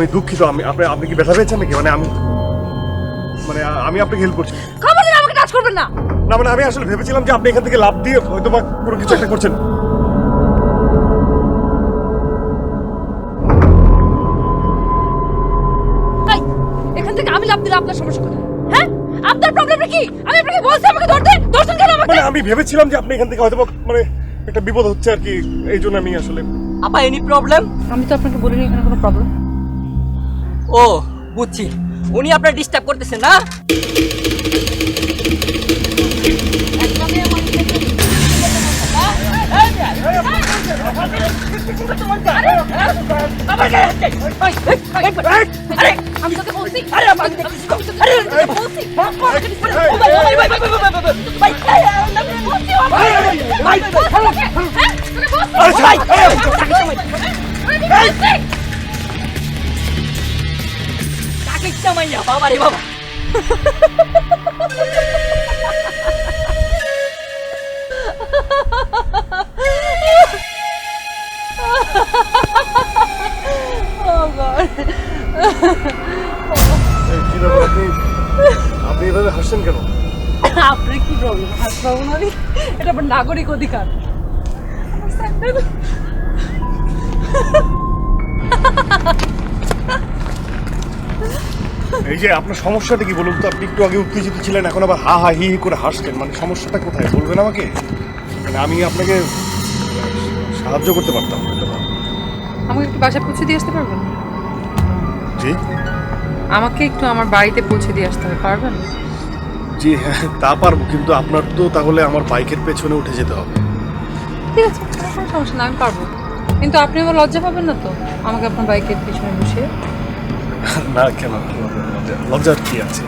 আমি দুঃখিত। আপনি কি ব্যথা পেয়েছেন নাকি? আমি আপনাকে হেল্প করছি। খবরদার আমাকে টাচ করবেন না। না আমি আসলে ভেবেছিলাম যে আপনি এখান থেকে লাফ দিয়ে হয়তো বা কোনো কিছু একটা করছেন। এখান থেকে আমি লাফ দিলে আপনার সমস্যা কোথায়? হ্যাঁ, আপনার প্রবলেমটা কি? আমি আপনাকে বলছি আমাকে ধরতে, ধরছেন কেন আমাকে? আমি ভেবেছিলাম যে আপনি এখান থেকে হয়তো একটা বিপদ হচ্ছে আর কি, এই জন্য আমি আসলে। আপা এনি প্রবলেম? আমি তো আপনাকে বলিনি এখানে কোনো প্রবলেম। ও বুঝছি, উনি আপনার ডিস্টার্ব করতেছেন না? আমি তোকে বলছি বাবা রে বাবা, কি ব্যাপার, আপনি এভাবে হাসছেন কেন? আপনার কি প্রবলেম? হাসপাবো না, এটা আমার নাগরিক অধিকার। এই যে আপনার সমস্যাটা কি বলুন তো? আপনি একটু আগে উত্তেজিত ছিলেন, এখন আবার হা হা হি হি করে হাসছেন। সমস্যাটা কোথায় বলবেন আমাকে? আমি আপনাকে সাহায্য করতে পারতাম। আমাকে একটু বাসায় পৌঁছে দিয়ে আসতে পারবেন? জি আমাকে একটু আমার বাড়িতে পৌঁছে দিয়ে আসতে হবে, পারবেন? জি হ্যাঁ, তা পারবো, কিন্তু আপনার তো তাহলে আমার বাইকের পেছনে উঠে যেতে হবে। ঠিক আছে, কোনো সমস্যা না, আমি পারবো। কিন্তু আপনি আমার লজ্জা পাবেন না তো আমাকে আপনার বাইকের পিছনে বসিয়ে? না কেন, লজ্জার কি আছে?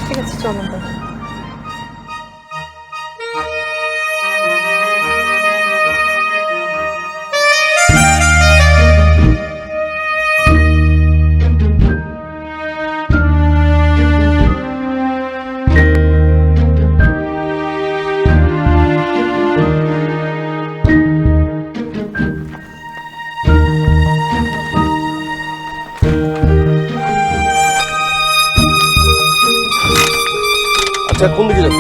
ঠিক আছে, চলুন তাহলে। আচ্ছা, কোন দিকে যাবো?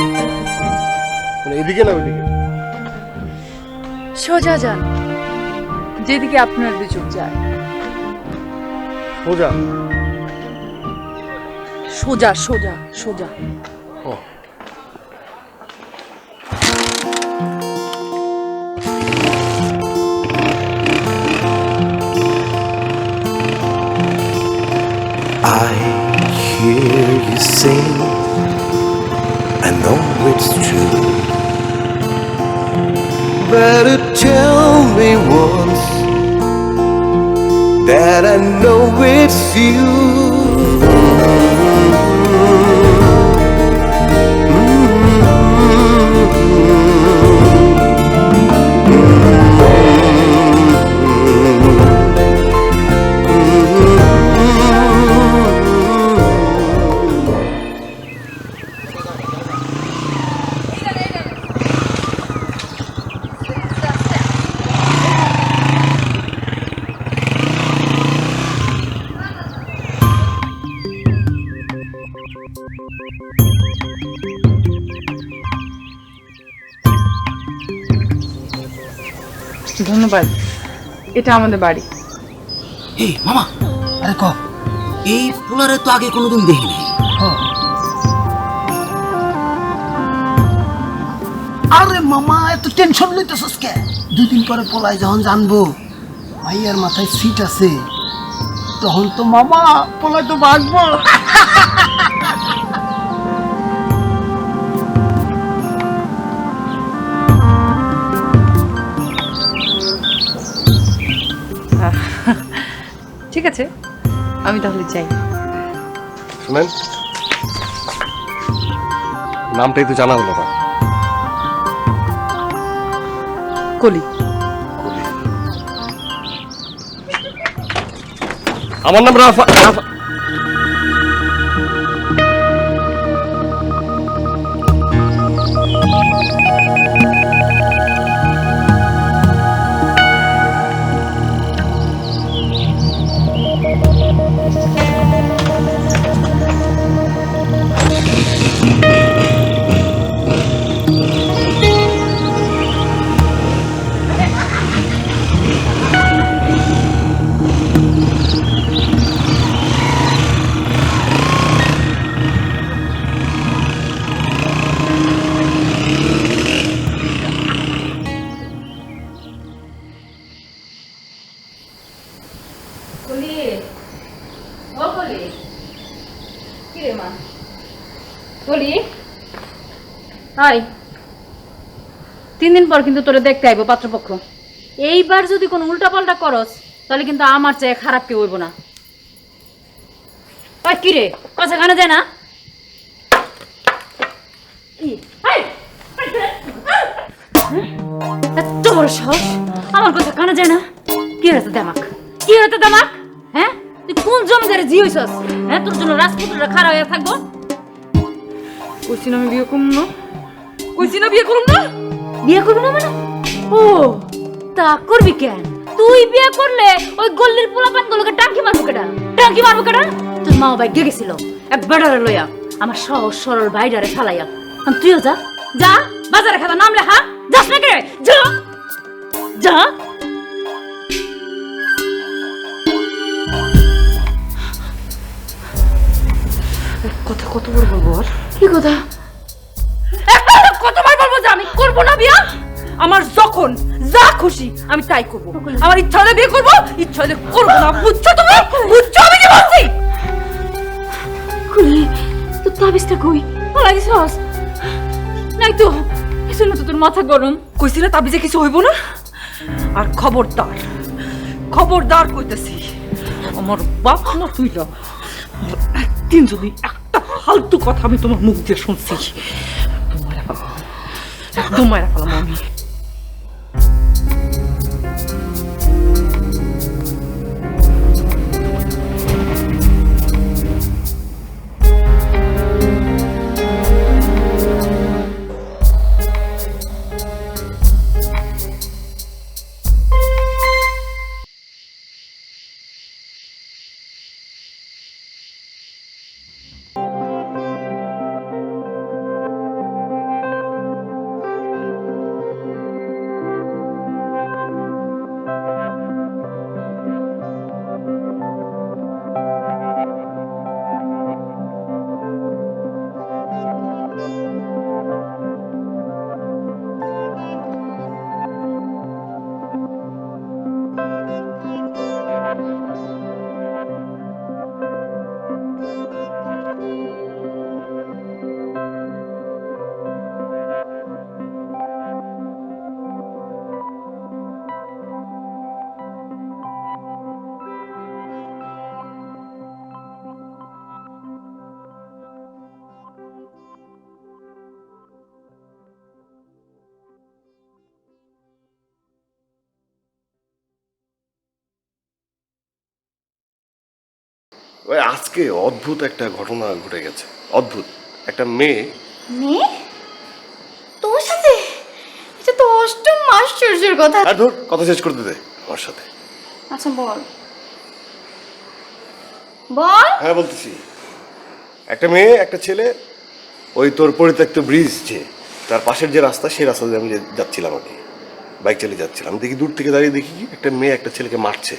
এদিকে না ওইদিকে? সোজা যান, যেদিকে আপনার দু চোখ যায়। সোজা? সোজা সোজা সোজা। ও I hear you sing, I know it's true. Better tell me once that I know it's you. ধন্যবাদ, এটা আমাদের বাড়ি। এই মামা, আরে ক এই ফুলারে তো আগে কোনোদিন দেখি নাই। আরে মামা, এত টেনশন লইতেছস কে? 2 দিন পরে পোলাই যখন জানবো ভাইয়ার মাথায় সিট আছে, তখন তো মামা পোলাই তো ভাগবো। ঠিক আছে, আমি তাহলে যাই। শুনেন, নামটাই তো জানা হলো না। কলি। আমার নাম রাফা। কি রে মা বলি হাই 3 দিন পর কিন্তু তোরে দেখতে আইবো পাত্রপক্ষ এইবার যদি কোনো উল্টাপাল্টা করস তাহলে কিন্তু আমার চেয়ে খারাপ কেউ হইব না ওই কি রে কথা কানে যায় না এত বড় সাহস আমার কথা কানে যায় না কি হয়েছে দামাক কি হয়েছে দামাক হ্যাঁ তুই কোন জমিদারে জি হইছস হ্যাঁ তোর জন্য রাজপুত্ররা খারাপ হয়ে থাকবো কইছি না আমি বিয়ে করব না কইছি না বিয়ে করব না বিয়ে করবি না মানে ও তা করবি কেন তুই বিয়ে করলে ওই গল্লির পোলাপান গুলোকে টাঙ্কি মারবো কেডা তোর মা বাইকে গেছিল এক বেড়ারে লইয়া আমার সহজ সরল বাইডারে ফালাইয়া তুইও যা যা বাজারে খাতা নাম লেখা যাস না কে যা যা কথা কত বড় বলবো আর কি কথা কতবার বলবো যে আমি করব না বিয়া আমার যখন যা খুশি আমি তাই করব আমার ইচ্ছা হলে বিয়ে করব ইচ্ছা হলে করব না বুঝছো তুমি বুঝছো আমি কি বলছি কুলি তো তাবিজটা কই বলাই দিছস নাই তো কিছু না তো তোর মাথা গরম কইছি না তাবিজে কিছু হইব না আর খবরদার খবরদার কইতেছি আমার বাপ না তুই না একদিন যদি একটা ফালতু কথা আমি তোমার মুখ দিয়ে শুনছি একদম মায়েরা ফেলাম আমি ওই আজকে অদ্ভুত একটা ঘটনা ঘটে গেছে অদ্ভুত একটা মেয়ে মেয়ে তোর সাথে এটা তো অষ্টম আশ্চর্যের কথা আর ধর কথা শেষ করতে দে আমার সাথে আচ্ছা বল বল হ্যাঁ বলতেছি একটা মেয়ে একটা ছেলে ওই তোর পরিত্যক্ত ব্রিজ যে তার পাশের যে রাস্তা সেই রাস্তা দিয়ে আমি যাচ্ছিলাম আর কি বাইক চালিয়ে যাচ্ছিলাম দেখি দূর থেকে দাঁড়িয়ে দেখি একটা মেয়ে একটা ছেলেকে মারছে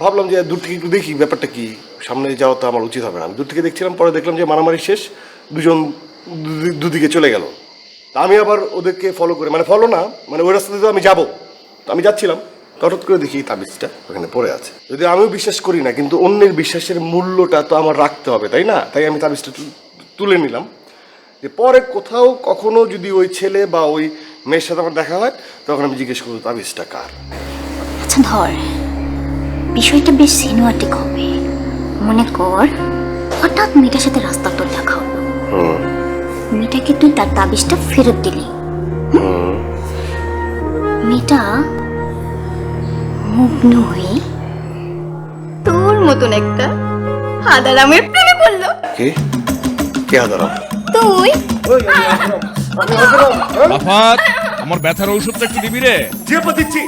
ভাবলাম যে দূর থেকে একটু দেখি ব্যাপারটা কি সামনে যাওয়া তো আমার উচিত হবে না আমি দূর থেকে দেখছিলাম পরে দেখলাম যে মারামারি শেষ দুজন দুদিকে চলে গেল তা আমি আবার ওদেরকে ফলো করে মানে ফলো না মানে ওই রাস্তাতে তো আমি যাবো তো আমি যাচ্ছিলাম হঠাৎ করে দেখি তাবিজটা ওখানে পড়ে আছে যদি আমিও বিশ্বাস করি না কিন্তু অন্যের বিশ্বাসের মূল্যটা তো আমার রাখতে হবে তাই না তাই আমি তাবিজটা তুলে নিলাম যে পরে কোথাও কখনো যদি ওই ছেলে বা ওই মেয়ের সাথে আমার দেখা হয় তখন আমি জিজ্ঞেস করবো তাবিজটা কার আচ্ছা ধর বিষয়টা বেশ সিনেমাটিক হবে মনে কর হঠাৎ মেয়েটার সাথে রাস্তা তোর দেখা হলো মেয়েটাকে তুই তার তাবিজটা ফেরত দিলি মেয়েটা মুগ্ন হয়ে তোর মতন একটা হাদারামের প্রেমে পড়লো কে কে হাদারাম তুই আফাত আমার ব্যথার ঔষধটা একটু দিবি রে যে দিচ্ছি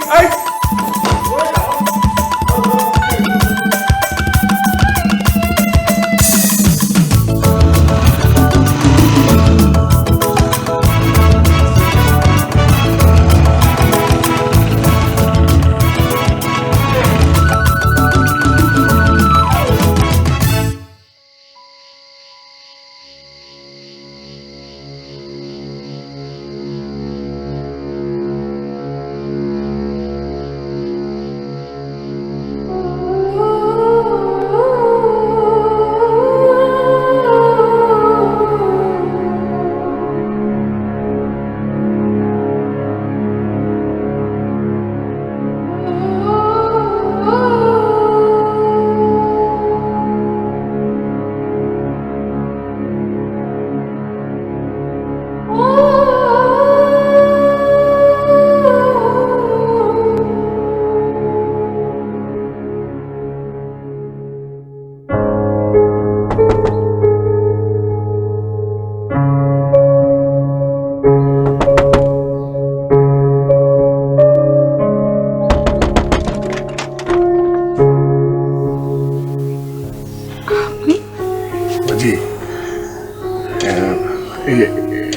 জি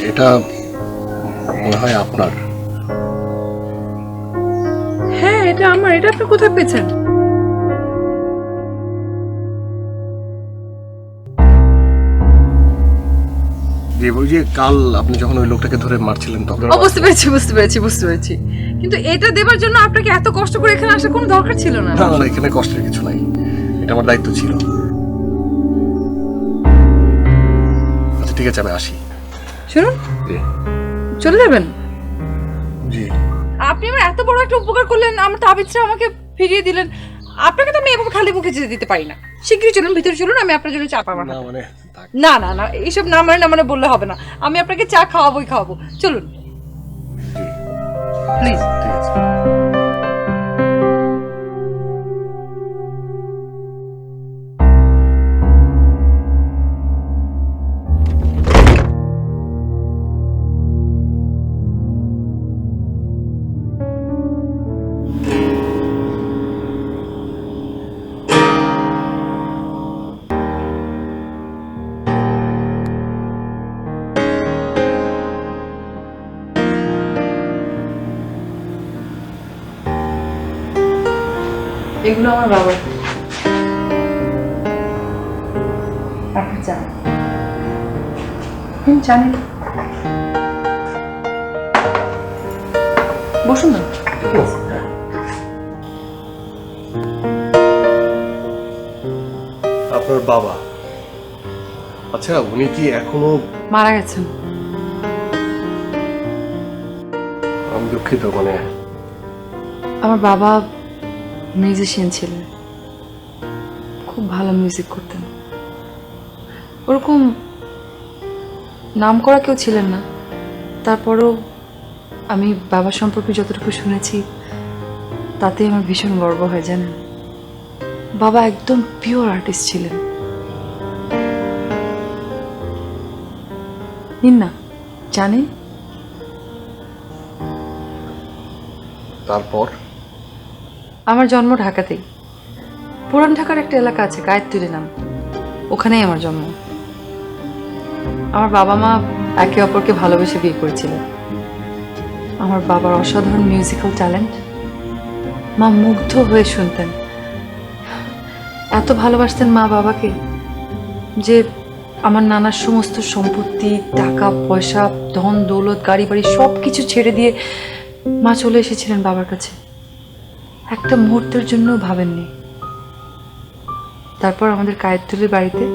এটা মনে হয় আপনার। হ্যাঁ এটা আমার, এটা আপনি কোথায় পেয়েছেন? যে ওই যে কাল আপনি যখন ওই লোকটাকে ধরে মারছিলেন তখন বুঝতে পেরেছি। কিন্তু এটা দেবার জন্য আপনাকে এত কষ্ট করে এখানে আসার কোনো দরকার ছিল না। না না, এখানে কষ্টের কিছু নাই, এটা আমার দায়িত্ব ছিল। আচ্ছা ঠিক আছে, আমি আসি। শুনুন, জি চলে যাবেন? জি আপনি আমার এত বড় একটা উপকার করলেন, আমার তাবিজটা আমাকে ফিরিয়ে দিলেন। আপনাকে তো আমি এভাবে খালি মুখে যেতে দিতে পারি না। শীঘ্রই চলুন, ভিতরে চলুন, আমি আপনার জন্য চা পাবো না মানে না এইসব না মানে বললে হবে না। আমি আপনাকে চা খাওয়াবো। চলুন প্লিজ। ঠিক আছে। এগুলো আমার বাবার। আপনি চান? জানেন, বসুন না। আপনার বাবা, আচ্ছা উনি কি এখনো? মারা গেছেন। আমি দুঃখিত, মানে আমার বাবা মিউজিশিয়ান ছিলেন, খুব ভালো মিউজিক করতেন। ওরকম নাম করা কেউ ছিলেন না, তারপরও আমি বাবা সম্পর্কে যতটুকু শুনেছি তাতে আমার ভীষণ গর্ব হয়। জানেন, বাবা একদম পিওর আর্টিস্ট ছিলেন। নিন না, জানেন। তারপর আমার জন্ম ঢাকাতেই। পুরান ঢাকার একটা এলাকা আছে, গায়েত্রী নাম, ওখানেই আমার জন্ম। আমার বাবা মা একে অপরকে ভালোবেসে বিয়ে করেছিলেন। আমার বাবার অসাধারণ মিউজিক্যাল ট্যালেন্ট, মা মুগ্ধ হয়ে শুনতেন। এত ভালোবাসতেন মা বাবাকে যে আমার নানার সমস্ত সম্পত্তি, টাকা পয়সা, ধন দৌলত, গাড়ি বাড়ি সব কিছু ছেড়ে দিয়ে মা চলে এসেছিলেন বাবার কাছে। একটা মুহূর্তের জন্য ভাবেননি। তারপর আমাদের কায়েততুলির বাড়িতে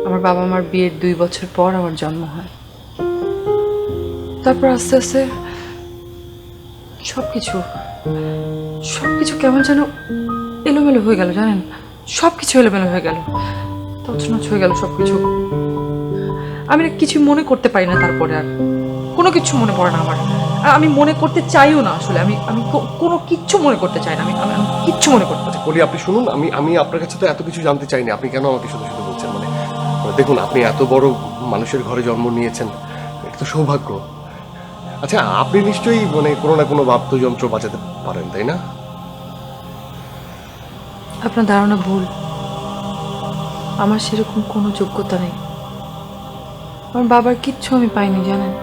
আমার বাবা মার বিয়ের 2 বছর পর আমার জন্ম হয়। তারপর আস্তে আস্তে সবকিছু কেমন যেন এলোমেলো হয়ে গেল। জানেন, সবকিছু এলোমেলো হয়ে গেল, তছনছ হয়ে গেল সবকিছু। আমি না কিছু মনে করতে পারি না। তারপরে আর কোনো কিছু মনে পড়ে না আমার। আমি মনে করতে চাইও না আসলে। আমি কোনো কিচ্ছু মনে করতে চাই না। আমি কিচ্ছু মনে করতে চাই। বলি, আপনি শুনুন, আমি আপনার কাছে তো এত কিছু জানতে চাইনি, আপনি কেন আমাকে শুধু শুধু বলছেন? মানে দেখুন, আপনি এত বড় মানুষের ঘরে জন্ম নিয়েছেন, এটা তো সৌভাগ্য। আচ্ছা, আপনি নিশ্চয়ই মানে কোনো না কোনো বাদ্যযন্ত্র বাজাতে পারেন, তাই না? আপনার ধারণা ভুল। আমার সেরকম কোনো যোগ্যতা নেই। আমার বাবার কিচ্ছু আমি পাইনি, জানেন।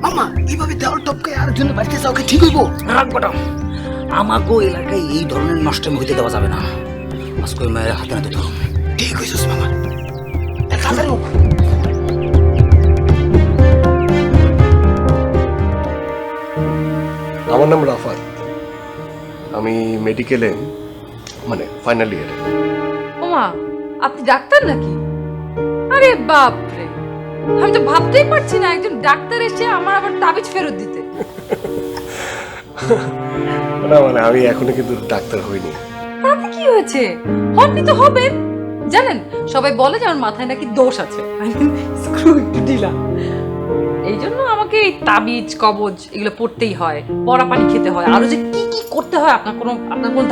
মামা এইভাবে দেওয়াল টপকে আর জন্য বাড়িতে যাও, ঠিক হইব? রাখবটা আমাকে এলাকায় এই ধরনের নষ্টেম হইতে দেওয়া যাবে না। আজকে ওই মায়ের হাতে নাতে ধরুন। ঠিক হইছিস মামা। তাড়াতাড়ি হোক। আমার নাম রাফাত, আমি মেডিকেলে মানে ফাইনাল ইয়ারে। ওমা, আপনি ডাক্তার নাকি? আরে বাপ রে, আমি তো ভাবতেই পারছি না একজন ডাক্তার এসে আমার আবার তাবিজ ফেরত দিতে। না মানে আমি এখনো কিন্তু ডাক্তার হইনি। তাতে কি হয়েছে, হননি তো হবেন। জানেন, সবাই বলে যে আমার মাথায় নাকি দোষ আছে, আই মিন স্ক্রু একটু ঢিলা। এই জন্য আমাকে এই তাবিজ কবজ এগুলো পড়তেই হয়, পড়া পানি খেতে হয়, আরো যে কি কি করতে হয় আপনার কোনো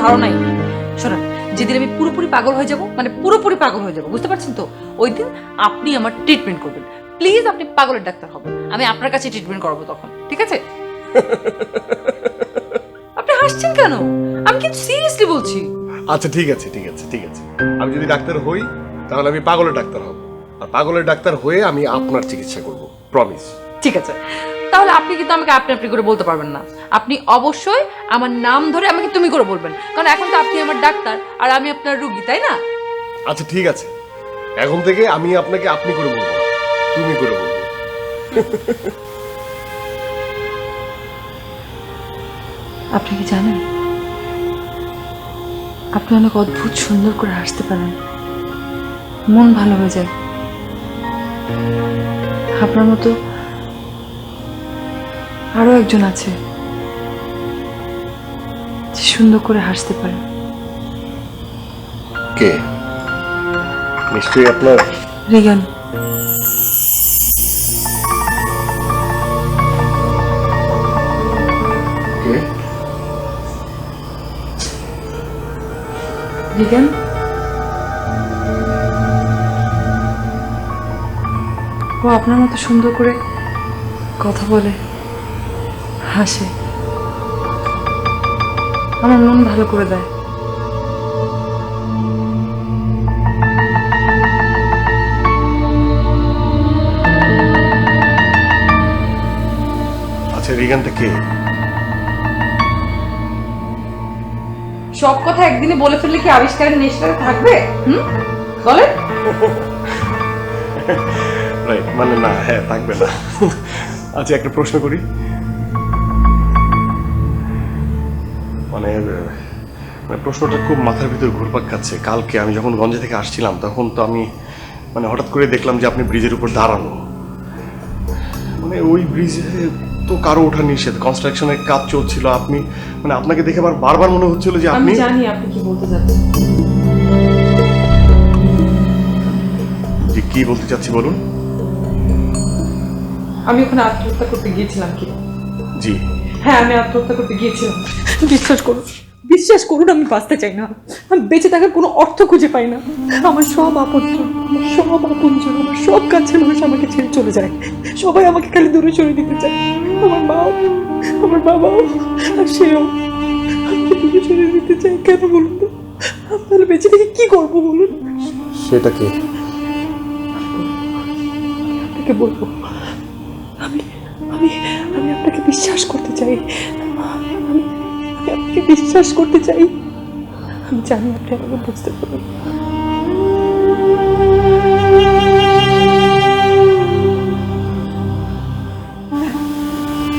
ধারণাই নেই। শোনেন, যেদিন আমি পুরোপুরি পাগল হয়ে যাব, মানে পুরোপুরি পাগল হয়ে যাব, বুঝতে পারছেন তো, ওই দিন আপনি আমার ট্রিটমেন্ট করবেন। প্লিজ আপনি পাগলের ডাক্তার হবেন, আমি আপনার কাছে ট্রিটমেন্ট করবো তখন, ঠিক আছে? আপনি হাসছেন কেন? আমি কিন্তু সিরিয়াসলি বলছি। আচ্ছা ঠিক আছে ঠিক আছে ঠিক আছে, আমি যদি ডাক্তার হই তাহলে আমি পাগলের ডাক্তার হব, আর পাগলের ডাক্তার হয়ে আমি আপনার চিকিৎসা করব, প্রমিস। ঠিক আছে, তাহলে আপনি কিন্তু আমাকে আপনি আপনি করে বলতে পারবেন না, আপনি অবশ্যই আমার নাম ধরে আমাকে তুমি করে বলবেন, কারণ এখন তো আপনি আমার ডাক্তার আর আমি আপনার রোগী, তাই না? আচ্ছা ঠিক আছে, এখন থেকে আমি আপনাকে আপনি করে বলবো, তুমি করে বলবো। আপনি কি জানেন, আপনি অনেক অদ্ভুত সুন্দর করে হাসতে পারেন, মন ভালো হয়ে যায়। আপনার মতো আরো একজন আছে যে সুন্দর করে হাসতে পারে। কে? নিশ্চয়ই আপনার রিগান। কে? রিগান, ও আপনার মতো সুন্দর করে কথা বলে, হাসে, আমার মন ভালো করে দেয়। আচ্ছা রিগানটা কে? সব কথা একদিনে বলে ফেললে কি আবিষ্কারের নেশাটা থাকবে? বলেন। রাইট, মানে না, হ্যাঁ থাকবে না। আচ্ছা একটা প্রশ্ন করি, মানে প্রশ্নটা খুব মাথার ভিতর ঘুরপাক খাচ্ছে। কালকে আমি যখন গঞ্জে থেকে আসছিলাম তখন তো আমি মানে হঠাৎ করে দেখলাম যে আপনি ব্রিজের উপর দাঁড়ানো, মানে ওই ব্রিজে তো কারো ওঠা নিষেধ, কনস্ট্রাকশনের কাজ চলছিল, আপনি মানে আপনাকে দেখে আমার বারবার মনে হচ্ছিল যে আমি আপনি জানি আপনি কি বলতে যাচ্ছেন। যে কি বলতে চাচ্ছি বলুন। আমি ওখানে আত্মহত্যা করতে গিয়েছিলাম কি? জি হ্যাঁ, আমি আত্মহত্যা করতে গিয়েছিলাম। বিশ্বাস করুন আমি বাঁচতে চাই না, আমি বেঁচে থাকার কোনো অর্থ খুঁজে পাই না। আমার সব আপনজন, আমার সব কাছের মানুষ আমাকে ছেড়ে চলে যায়, সবাই আমাকে খালি দূরে সরে দিতে চায়। আমার মা, আমার বাবাও, আর সেও আমাকে দূরে সরে দিতে চায়। কেন বলুন তো? তাহলে বেঁচে থেকে কি করবো বলুন? সেটা কি? আপনাকে বলবো, আমি আমি আমি আপনাকে বিশ্বাস করতে চাই, আমি আপনাকে বিশ্বাস করতে চাই। আমি জানি আপনি আমাকে বুঝতে পারবেন।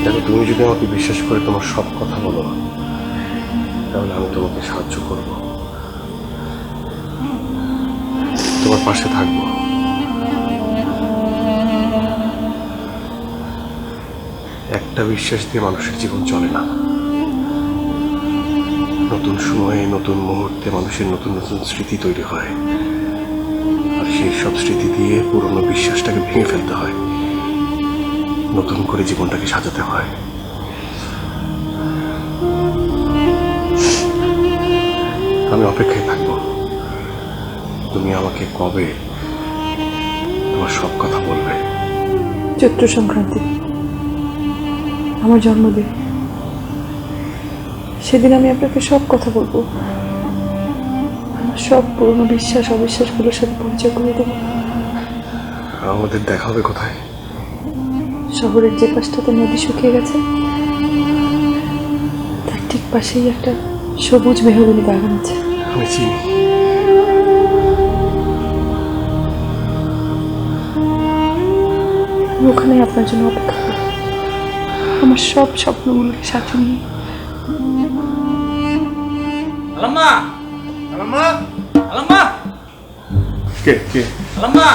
দেখো, তুমি যদি আমাকে বিশ্বাস করে তোমার সব কথা বলো তাহলে আমি তোমাকে সাহায্য করব, তোমার পাশে থাকবো। একটা বিশ্বাস দিয়ে মানুষের জীবন চলে না। নতুন সময়ে, নতুন মুহূর্তে মানুষের নতুন নতুন স্মৃতি তৈরি হয়, আর সেই সব স্মৃতি দিয়ে পুরনো বিশ্বাসটাকে ভেঙে ফেলতে হয়, নতুন করে জীবনটাকে সাজাতে হয়। আমি অপেক্ষায় থাকবো, তুমি আমাকে কবে তোমার সব কথা বলবে। চৈত্র সংক্রান্তি, আমার জন্মদিন, সেদিন আমি আপনাকে সব কথা বলবো, আমার সব পুরনো বিশ্বাস অবিশ্বাসগুলোর সাথে পরিচয় করে দেবো। আমাদের দেখা হবে কোথায়? শহরের যে পাশটাতে নদী শুকিয়ে গেছে তার ঠিক পাশেই একটা সবুজ মেহগনি বাগান আছে। আমি চিনি। আমি ওখানে আপনার জন্য অপেক্ষা করব, আমার সব স্বপ্নগুলোকে সাথে নিয়ে। আলাম্মা, আলাম্মা, আলাম্মা, কে কে? আলাম্মা,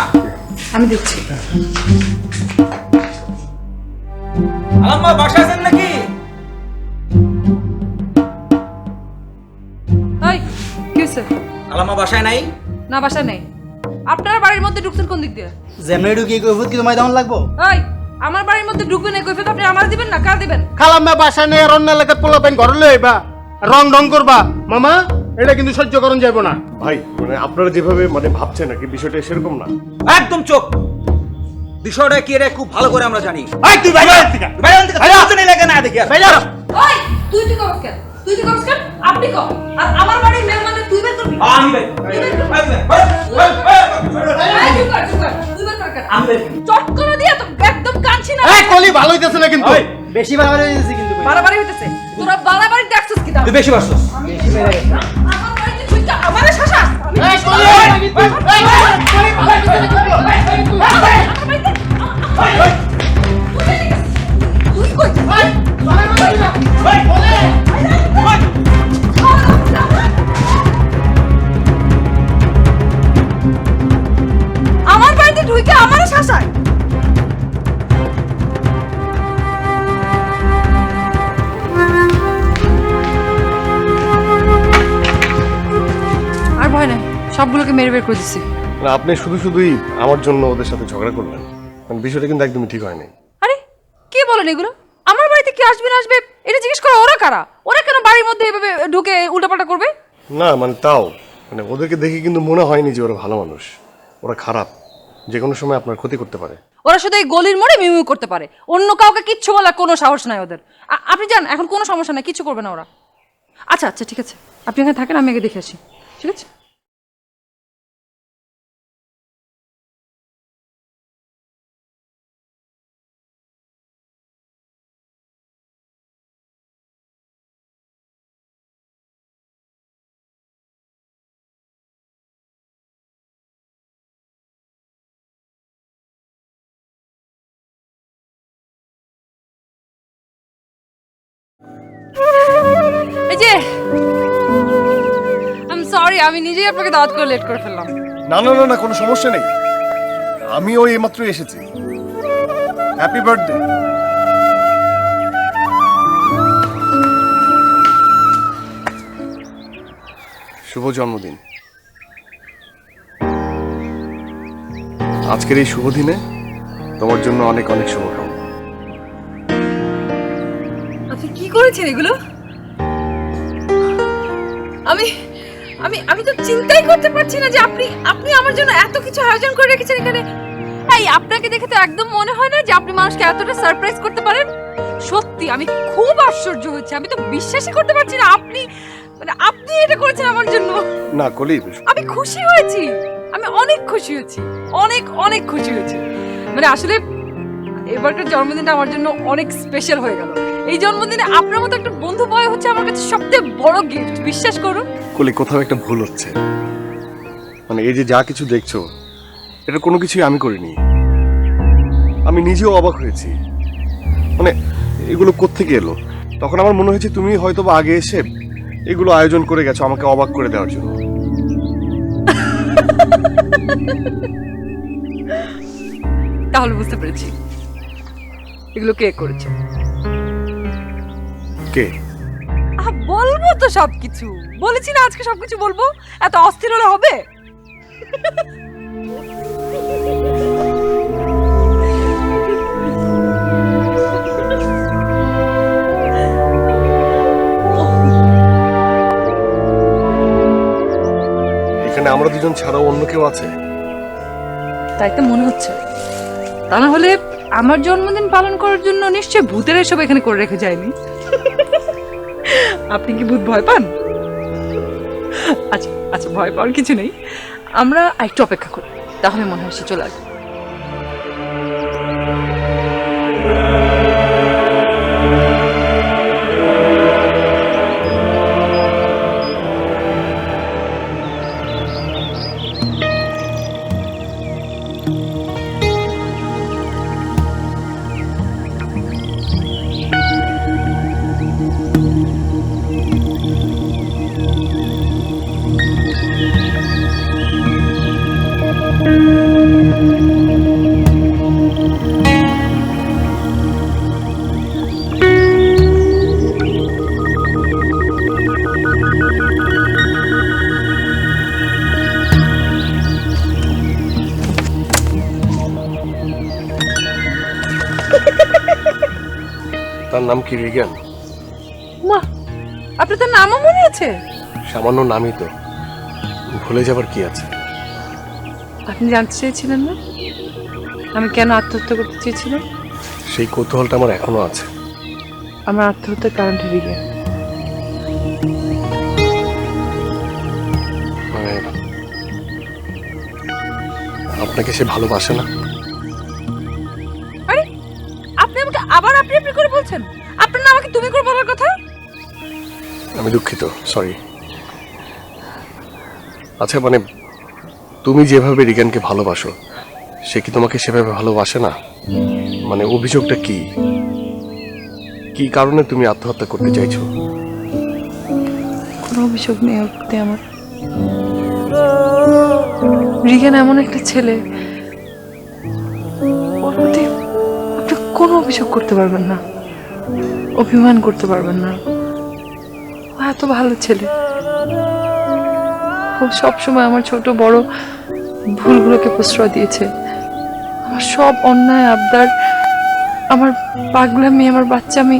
আমি দেখছি। আলাম্মা বাসায় আছেন নাকি? এই কি হয়েছে? আলাম্মা বাসায় নাই? না, বাসা নেই। আপনার বাড়ির মধ্যে ঢুকছেন কোন দিক দিয়ে? যেমনি ঢুকি কৈফত কি তোমায় দেওয়ান লাগবো? এই আমার বাড়ির মধ্যে ঢুকবেন এই কৈফিয়ত আপনি আমার দিবেন না কার দিবেন? খালাম্মা বাসা নিয়ে অন্য এলাকার পোলা পাইন ঘরে লইবা রং ঢং করবা মামা, এটা কিন্তু সহ্য করণ যাইব না। ভাই মানে আপনারা যেভাবে মানে ভাবছেন নাকি বিষয়টা সেরকম না। একদম চোখ বিষয়টা কি রে খুব ভালো করে আমরা জানি। এই তুই বাইরে থেকে তুই লাগে না দেখি আর বাইরে ওই তুই কি করছ কেন? তুই কি করছ কেন? আপনি কর। আর আমার বাড়ির মেহমানদের তুই বের করবি? আমি ভাই তুই বের কর, তুই বের কর কেন? চট করে দিয়া তো একদম কানছি না। এই কলি ভালো হইতেছে না কিন্তু। বেশি বাড়াবাড়ি হয়েছে কিন্তু বাড়াবাড়ি হইতেছে। তোরা বাড়াবাড়ি দেখছস কি দাও? তুই বেশি বাড়ছস। আমার বাড়িতে তুই কি আমারে শাসাস? এই কলি তুই কই যাস? আমার বাড়িতে ঢুকে আমারে শাসায়। আর ভয় নাই, সবগুলোকে মেরে বের করে দিছি। না আপনি শুধুই আমার জন্য ওদের সাথে ঝগড়া করলেন, মানে বিষয়টা কিন্তু একদমই ঠিক হয়নি। আরে কি বলেন এগুলো? আমার বাড়িতে কি আসবে না আসবে এটা জিজ্ঞেস করো। ওরা কারা? ওরা কেন বাড়ির মধ্যে এভাবে ঢুকে উল্টাপাল্টা করবে? না মানে তাও মানে ওদেরকে দেখে কিন্তু মনে হয়নি যে ওরা ভালো মানুষ। ওরা খারাপ, যে কোনো সময় আপনার ক্ষতি করতে পারে। ওরা শুধু এই গলির মোড়ে মিউ করতে পারে, অন্য কাউকে কিচ্ছু বলার কোনো সাহস নাই ওদের। আপনি যান, এখন কোনো সমস্যা নাই, কিচ্ছু করবে না ওরা। আচ্ছা আচ্ছা ঠিক আছে, আপনি এখানে থাকেন, আমি আগে দেখে আসি। ঠিক আছে। এই যে সরি, আমি নিজেই আপনাকে দাওয়াত করে লেট করে ফেললাম। না না না না কোনো সমস্যা নেই, আমি ওই এইমাত্রই এসেছি। Happy birthday. শুভ জন্মদিন। আজকের এই শুভ দিনে তোমার জন্য অনেক অনেক শুভকামনা। আপনি কি করেছেন এগুলো? আমি আমি আমি তো চিন্তাই করতে পারছি না যে আপনি আপনি আমার জন্য এত কিছু আয়োজন করে রেখেছেন এখানে। এই আপনাকে দেখে তো একদম মনে হয় না যে আপনি মানুষকে এতটা সারপ্রাইজ করতে পারেন। সত্যি আমি খুব আশ্চর্য হচ্ছে, আমি তো বিশ্বাসই করতে পারছি না আপনি মানে আপনি এটা করেছেন আমার জন্য। না কলি, আমি খুশি হয়েছি, আমি অনেক খুশি হয়েছি, অনেক অনেক খুশি হয়েছি। মানে আসলে এবারকার জন্মদিনটা আমার জন্য অনেক স্পেশাল হয়ে গেল। এই জন্মদিনে আপনার মতো একটা বন্ধু পাওয়া হচ্ছে আমার কাছে সবচেয়ে বড় গিফট, বিশ্বাস করুন। কলি কোথাও একটা ভুল হচ্ছে। মানে এই যে যা কিছু দেখছো এটা কোনো কিছুই আমি করিনি। আমি নিজেও অবাক হয়েছি, মানে এগুলো কোত্থেকে এলো। তখন আমার মনে হয়েছে তুমি হয়তো বা আগে এসে এগুলো আয়োজন করে গেছো আমাকে অবাক করে দেওয়ার জন্য। তাহলে বুঝতে পেরেছি এগুলো কে করেছে। কে? বলবো তো সবকিছু, বলেছি না আজকে সবকিছু বলবো। এত অস্থির হলে হবে? এখানে আমরা দুজন ছাড়াও অন্য কেউ আছে? তাই তো মনে হচ্ছে। তা না হলে আমার জন্মদিন পালন করার জন্য নিশ্চয়ই ভূতের এসব এখানে করে রেখে যায়নি। আপনি কি ভূত ভয় পান? আচ্ছা আচ্ছা, ভয় পাওয়ার কিছু নেই, আমরা একটু অপেক্ষা করি, তাহলে মনে হয় সে চলে আসবে। তার নাম কি রিগান? মা, আপনার তার নামও মনে আছে? সামান্য নামই তো, ভুলে যাবার কি আছে? আপনি জানতে চেয়েছিলেন না আমি কেন আত্মহত্যা করতে চেয়েছিলাম? সেই কৌতূহলটা আমার এখনো আছে। আমার আত্মহত্যার কারণটা রিগান। মানে আপনাকে সে ভালোবাসে না? আরে আপনি আমাকে আবার আপনি আপনি করে বলছেন? আপনার না আমাকে তুমি করে বলার কথা। আমি দুঃখিত, সরি। আচ্ছা, মানে তুমি যেভাবে রিগানকে ভালোবাসো, সে কি তোমাকে সেভাবে ভালোবাসে না? মানে অভিযোগটা কি? কি কারণে তুমি আত্মহত্যা করতে চাইছো? কোনো অভিযোগ নেই ওর প্রতি আমার। রিগান এমন একটা ছেলে, ওর প্রতি আপনি কোনো অভিযোগ করতে পারবেন না, অভিমান করতে পারবেন না। ও এত ভালো ছেলে। ও সবসময় আমার ছোট বড় ভুলগুলোকে প্রশ্রয় দিয়েছে। আমার সব অন্যায় আবদার, আমার পাগলামি, আমার বাচ্চামি,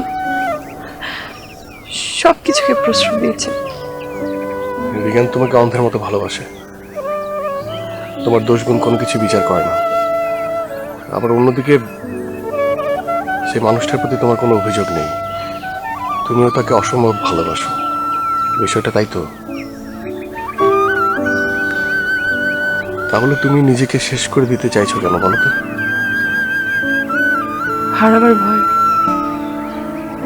সব কিছুকে প্রশ্রয় দিয়েছে। রিগান তোমাকে অন্ধের মতো ভালোবাসে, তোমার দোষগুণ কোনো কিছু বিচার করে না। আবার অন্যদিকে সেই মানুষটার প্রতি তোমার কোনো অভিযোগ নেই, তুমিও তাকে অসম্ভব ভালোবাসো। বিষয়টা তাই তো? তাহলে তুমি নিজেকে শেষ করে দিতে চাইছো কেন বলো তো? হারাবার ভয়।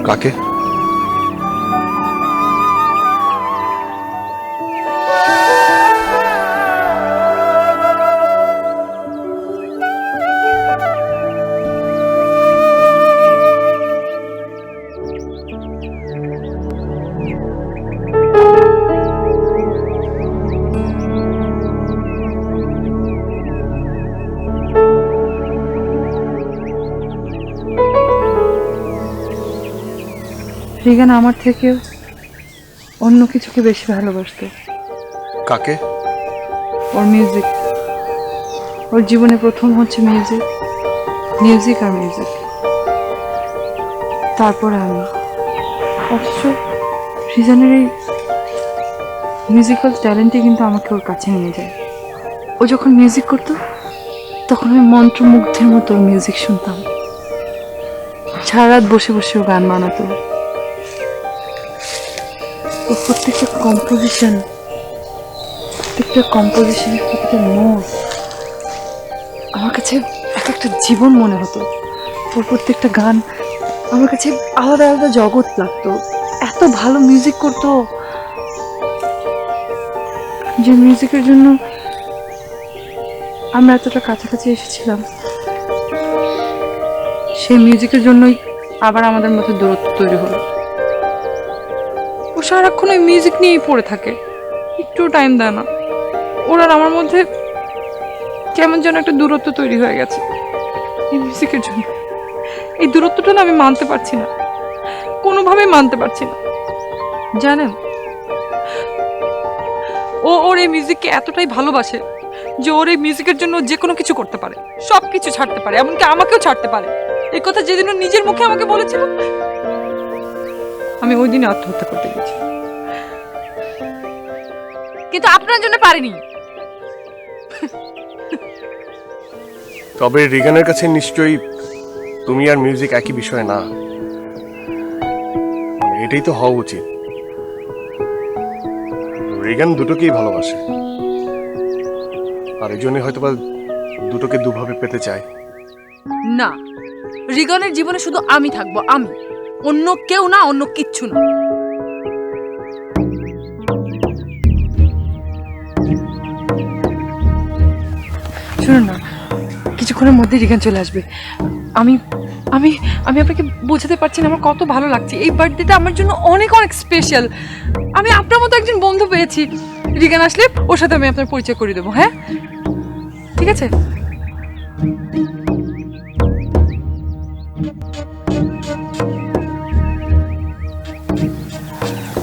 কাকে? রিগান আমার থেকে অন্য কিছুকে বেশি ভালোবাসতো। কাকে? ওর মিউজিক। ওর জীবনে প্রথম হচ্ছে মিউজিক, মিউজিক আর মিউজিক, তারপরে আমি। অথচ রিজানের এই মিউজিক্যাল ট্যালেন্টই কিন্তু আমাকে ওর কাছে নিয়ে যায়। ও যখন মিউজিক করতো তখন আমি মন্ত্রমুগ্ধের মতো ওর মিউজিক শুনতাম। সারা রাত বসে বসে ও গান বানাতো। ওর প্রত্যেকটা কম্পোজিশন, প্রত্যেকটা নোট আমার কাছে এক একটা জীবন মনে হতো। ওর প্রত্যেকটা গান আমার কাছে আলাদা আলাদা জগৎ লাগতো। এত ভালো মিউজিক করতো, যে মিউজিকের জন্য আমরা এতটা কাছাকাছি এসেছিলাম, সেই মিউজিকের জন্যই আবার আমাদের মধ্যে দূরত্ব তৈরি হলো। ও সারাক্ষণ ওই মিউজিক নিয়েই পড়ে থাকে, একটু টাইম দেয় না। ওর আর আমার মধ্যে কেমন যেন একটা দূরত্ব তৈরি হয়ে গেছে এই মিউজিকের জন্য। এই দূরত্বটা না আমি মানতে পারছি না, কোনোভাবেই মানতে পারছি না। জানেন, ও ওর এই মিউজিককে এতটাই ভালোবাসে যে ওর এই মিউজিকের জন্য যে কোনো কিছু করতে পারে, সব কিছু ছাড়তে পারে, এমনকি আমাকেও ছাড়তে পারে। এই কথা যেদিন ও নিজের মুখে আমাকে বলেছিল, আমি ওই দিনে আত্মহত্যা করতে গেছি, কিন্তু আপনার জন্য পারিনি। তবে রিগানের কাছে নিশ্চয়ই তুমি আর মিউজিক একই বিষয় না, এটাই তো হওয়া উচিত। রিগান দুটোকেই ভালোবাসে, আর এই জন্যই হয়তোবা দুটোকে দুভাবে পেতে চায়। না, রিগনের জীবনে শুধু আমি থাকবো, আমি, অন্য কেউ না, অন্য কিচ্ছু না। শুনুন না, কিছুক্ষণের মধ্যে রিগান চলে আসবে। আমি আমি আমি আপনাকে বোঝাতে পারছি না আমার কত ভালো লাগছে। এই বার্থডেটা আমার জন্য অনেক অনেক স্পেশাল। আমি আপনার মতো একজন বন্ধু পেয়েছি। রিগান আসলে ওর সাথে আমি আপনার পরিচয় করে দেবো। হ্যাঁ, ঠিক আছে।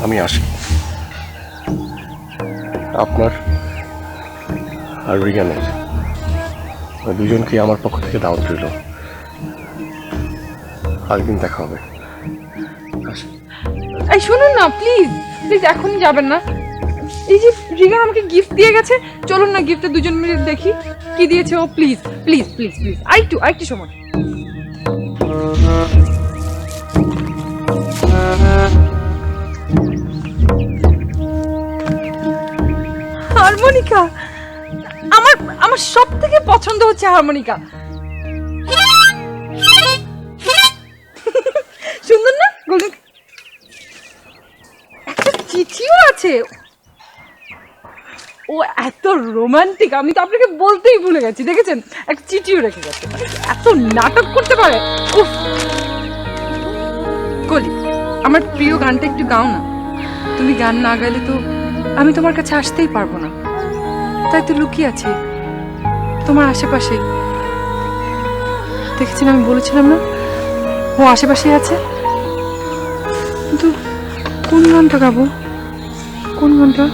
আমি আসি। আপনার আর রিগানের দুজনকে আমার পক্ষ থেকে দাওয়াত রইল। আরেকদিন দেখা হবে। এই শুনুন না প্লিজ প্লিজ এখনই যাবেন না। এই যে রিগান আমাকে গিফট দিয়ে গেছে, চলুন না গিফটে দুজন মিলে দেখি কি দিয়েছে ও। প্লিজ প্লিজ প্লিজ প্লিজ আরেকটু সময়। হারমোনিকা, আমার আমার সব থেকে পছন্দ হচ্ছে হারমোনিকা। সুন্দর না? গোল্ডেন একটা চিঠিও আছে। ও এত রোমান্টিক, আমি তো আপনাকে বলতেই ভুলে গেছি। দেখেছেন, একটা চিঠিও রেখে গেছে। এত নাটক করতে পারে। উফ কলি, আমার প্রিয় গানটা একটু গাও না। তুমি গান না গাইলে তো আমি তোমার কাছে আসতেই পারবো না। তাই তো লুকিয়ে আছি তোমার আশেপাশে। দেখেছেন, আমি বলেছিলাম না ও আশেপাশেই আছে। কিন্তু কোন গানটা গাবো, কোন গানটা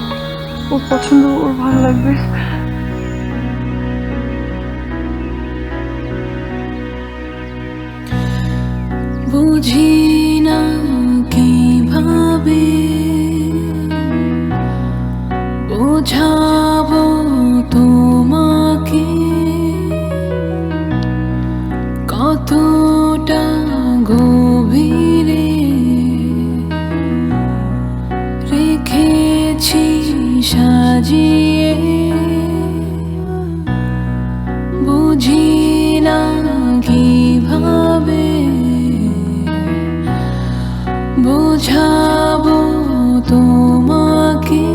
ওর পছন্দ, ওর ভালো লাগবে? বুঝি না কিভাবে বোঝাবো তোমাকে কতটা গভীরে রেখেছি সাজিয়ে। বুঝি না কিভাবে বোঝাবো তোমাকে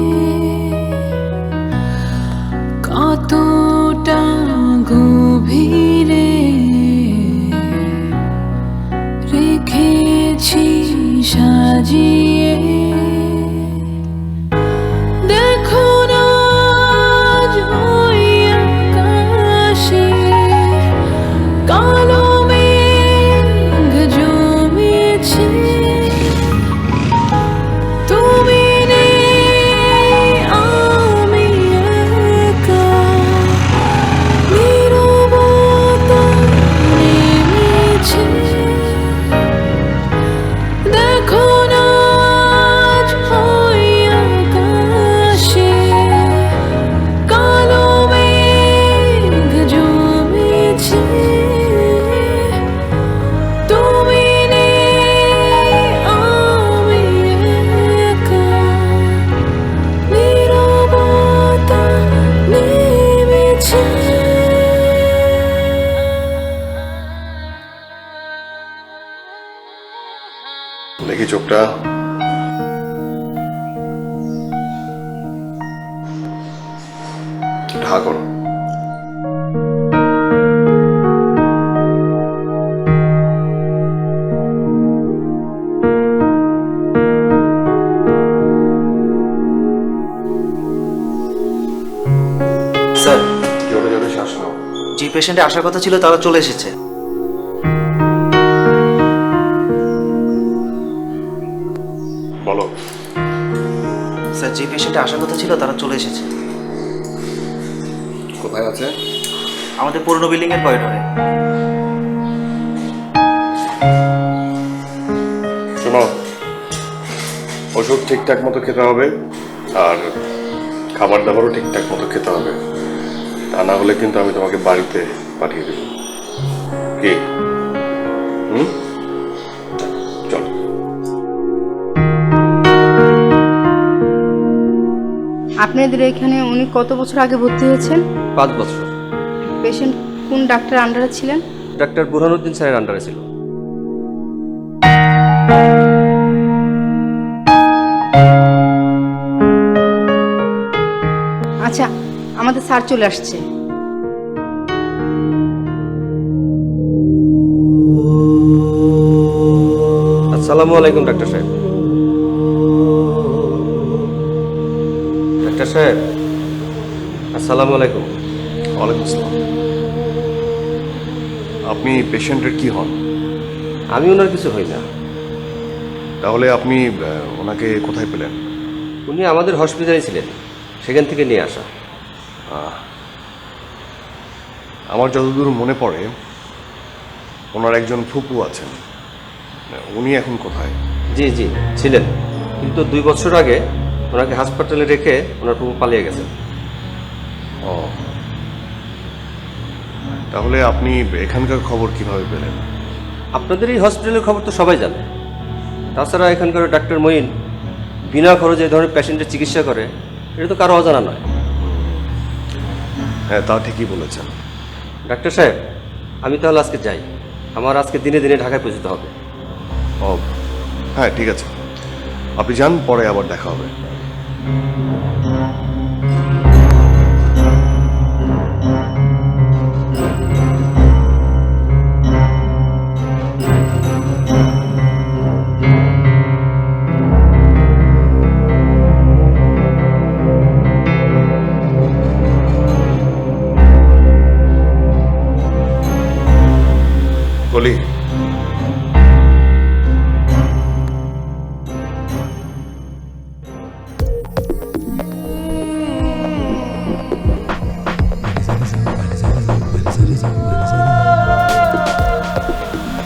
কতটা গভীরে রেখেছি সাজিয়ে। দেখো না আজ ওই আকাশে কালো মেঘ জমেছে। তুমি নেই, আমি একা, নীরবতা নেমেছে। দেখো না আজ ওই আকাশে কালো মেঘ জমেছে। তুমি নেই, আমি একা, নীরবতা নেমেছে। দেখি চোখটা। ঢা করো। স্যার, জোরে জোরে শ্বাস নাও। যে পেশেন্টে আসার কথা ছিল তারা চলে এসেছে। বলো। স্যার, যে পেশেন্টে আসার কথা ছিল তারা চলে এসেছে। কোথায় আছে? আমাদের পুরনো বিল্ডিং এর করিডোরে। শোনো, ওষুধ ঠিকঠাক মতো খেতে হবে আর খাবার দাবারও ঠিকঠাক মতো খেতে হবে। তা না হলে কিন্তু আমি তোমাকে বাড়িতে পাঠিয়ে দেব। কি? চলো। আপনাদের এখানে উনি কত বছর আগে ভর্তি হয়েছেন? 5 বছর। পেশেন্ট কোন ডাক্তার আন্ডারে ছিলেন? ডাক্তার বুরহানুদ্দিন স্যারের আন্ডারে ছিল। আচ্ছা, আমাদের স্যার চলে আসছে। আসসালামু আলাইকুম ডাক্তার সাহেব। ডাক্তার সাহেব, আসসালামু আলাইকুম। ওয়ালাইকুম আসসালাম। আপনি পেশেন্টের কি হন? আমি ওনার কিছু হই না। তাহলে আপনি ওনাকে কোথায় পেলেন? উনি আমাদের হসপিটালে ছিলেন, সেখান থেকে নিয়ে আসা। আমার যতদূর মনে পড়ে ওনার একজন ফুপু আছেন। উনি এখন কোথায়? জি জি ছিলেন। কিন্তু 2 বছর আগে ওনাকে হাসপাতালে রেখে ওনার প্রভু পালিয়ে গেছেন। ও, তাহলে আপনি এখানকার খবর কিভাবে পেলেন? আপনাদের এই হসপিটালের খবর তো সবাই জানে। তাছাড়া এখানকার ডাক্তার মঈন বিনা খরচে এই ধরনের পেশেন্টের চিকিৎসা করে, এটা তো কারো অজানা নয়। হ্যাঁ, তা ঠিকই বলেছেন। ডাক্তার সাহেব, আমি তাহলে আজকে যাই। আমার আজকে দিনে দিনে ঢাকায় পৌঁছতে হবে। ও হ্যাঁ, ঠিক আছে, আপনি যান, পরে আবার দেখা হবে। কলি,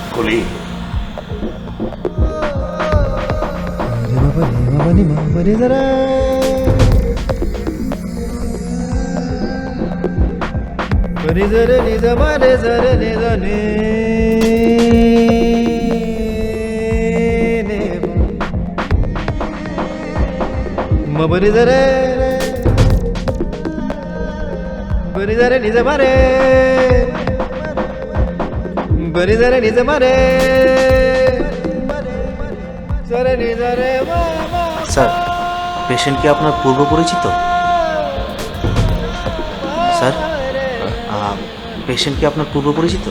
কলি, স্যার, পেশেন্ট কি আপনার পূর্ব পরিচিত? স্যার, পেশেন্ট কি আপনার পূর্ব পরিচিত?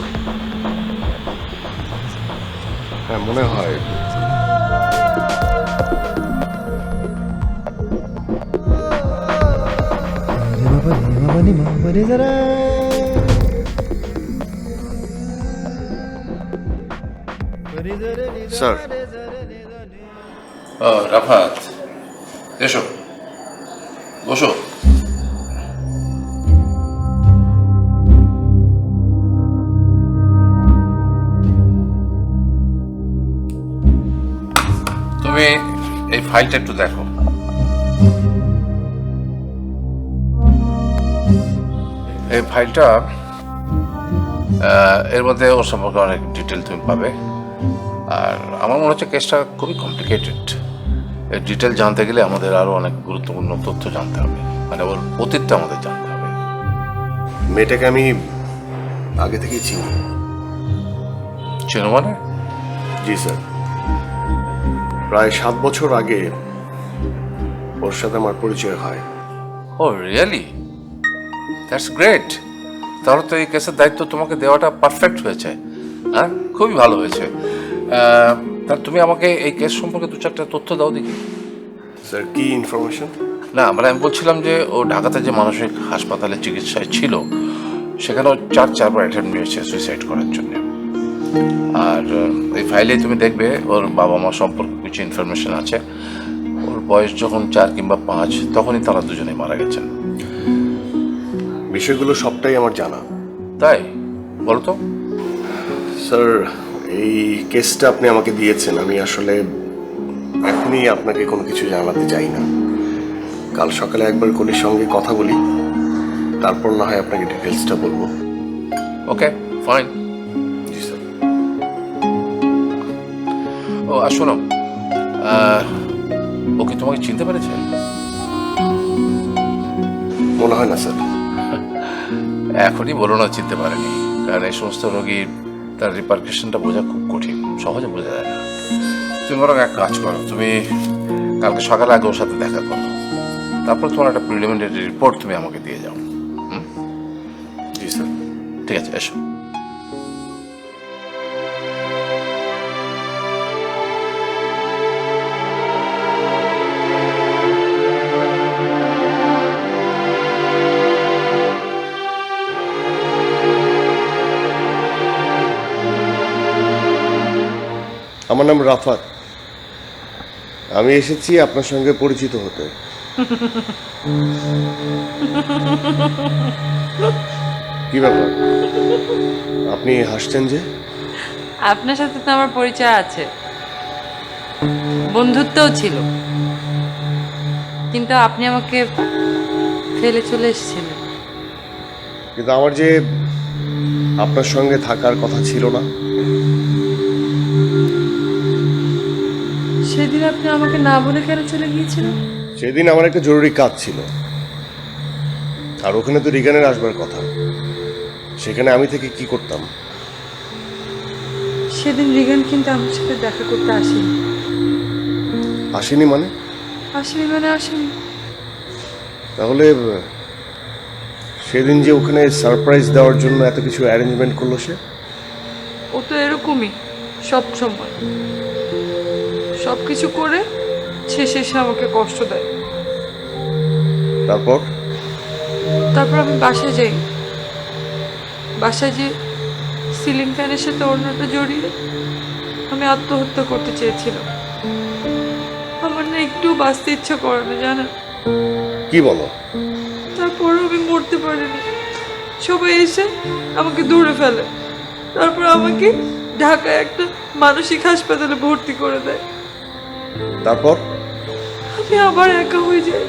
হ্যাঁ, মনে হয়। স্যার, রাফাত, এসো, বসো। তুমি এই ফাইলটা একটু দেখো। এই ফাইলটা, এর মধ্যে ওর সম্পর্কে অনেক ডিটেল তুমি পাবে। আর আমার মনে হচ্ছে কেসটা খুবই কমপ্লিকেটেড। এর ডিটেল জানতে গেলে আমাদের আরো অনেক গুরুত্বপূর্ণ তথ্য জানতে হবে, মানে ওর অতীতটা আমাদের জানতে হবে। মেয়েটাকে আমি আগে থেকেই চিনি। চেনো মানে? জি স্যার, প্রায় 7 বছর আগে ওর সাথে আমার পরিচয় হয়। ও রিয়েলি? That's great. তাহলে তো এই কেসের দায়িত্ব তোমাকে দেওয়াটা পারফেক্ট হয়েছে। হ্যাঁ, খুবই ভালো হয়েছে। তা তুমি আমাকে এই কেস সম্পর্কে 2-4টা তথ্য দাও দেখি। স্যার, কি ইনফরমেশন? না, মানে আমি বলছিলাম যে ও ঢাকাতে যে মানসিক হাসপাতালে চিকিৎসায় ছিল, সেখানে ও 4বার অ্যাটেম্প নিয়েছে সুইসাইড করার জন্য। আর এই ফাইলে তুমি দেখবে ওর বাবা মা সম্পর্কে কিছু ইনফরমেশন আছে। ওর বয়স যখন 4 কিংবা 5, তখনই তারা দুজনেই মারা গেছেন। বিষয়গুলো সবটাই আমার জানা। তাই বলো তো। স্যার, এই কেসটা আপনি আমাকে দিয়েছেন, আমি আসলে এখনই আপনাকে কোনো কিছু জানাতে চাই না। কাল সকালে একবার কলির সঙ্গে কথা বলি, তারপর না হয় আপনাকে ডিটেলসটা বলবো। ওকে, ফাইন। জি স্যার। ও আর শোনো, ও কি তোমাকে চিনতে পেরেছে? মনে হয় না স্যার। এখনই বলো না চিনতে পারেনি, কারণ এই সমস্ত রোগী তার রিপারকেশনটা বোঝা খুব কঠিন, সহজে বোঝা যায় না। তুমি বরং এক কাজ করো, তুমি কালকে সকালে আগে ওর সাথে দেখা করো, তারপর তোমার একটা প্রিলিমিনারি রিপোর্ট তুমি আমাকে দিয়ে যাও। জি স্যার। ঠিক আছে, এসো। আমার নাম রাফাত, আমি এসেছি আপনার সঙ্গে পরিচিত হতে। কি ব্যাপার, আপনি হাসছেন যে? আপনার সাথে তো আমার পরিচয় আছে, বন্ধুত্বও ছিল, কিন্তু আপনি আমাকে ফেলে চলে এসেছিলেন। কিন্তু আমার যে আপনার সঙ্গে থাকার কথা ছিল না। সেদিন আপনি আমাকে না বলে কেন চলে গিয়েছিলেন? সেদিন আমার একটা জরুরি কাজ ছিল, আর ওখানে তো রিগানের আসবার কথা। সেখানে আমি থেকে কি করতাম? সেদিন রিগান কিন্তু আমার সাথে দেখা করতে আসেনি। আসেনি মানে? আসেনি। তাহলে সেদিন যে ওখানে সারপ্রাইজ দেওয়ার জন্য এত কিছু অ্যারেঞ্জমেন্ট করলো সে? ও তো এরকমই সব সময়, সব কিছু করে শেষে এসে আমাকে কষ্ট দেয়। তারপর আমি বাসায় যাই। বাসায় যে সিলিং ফ্যানের সাথে অন্যটা জড়িয়ে আমি আত্মহত্যা করতে চেয়েছিলাম। আমার না একটু বাঁচতে ইচ্ছা করে না, জানেন? কি বলো? তারপরও আমি মরতে পারিনি। সবাই এসে আমাকে ধরে ফেলে, তারপর আমাকে ঢাকায় একটা মানসিক হাসপাতালে ভর্তি করে দেয়। তারপর আমি আবার একা হয়ে যাই,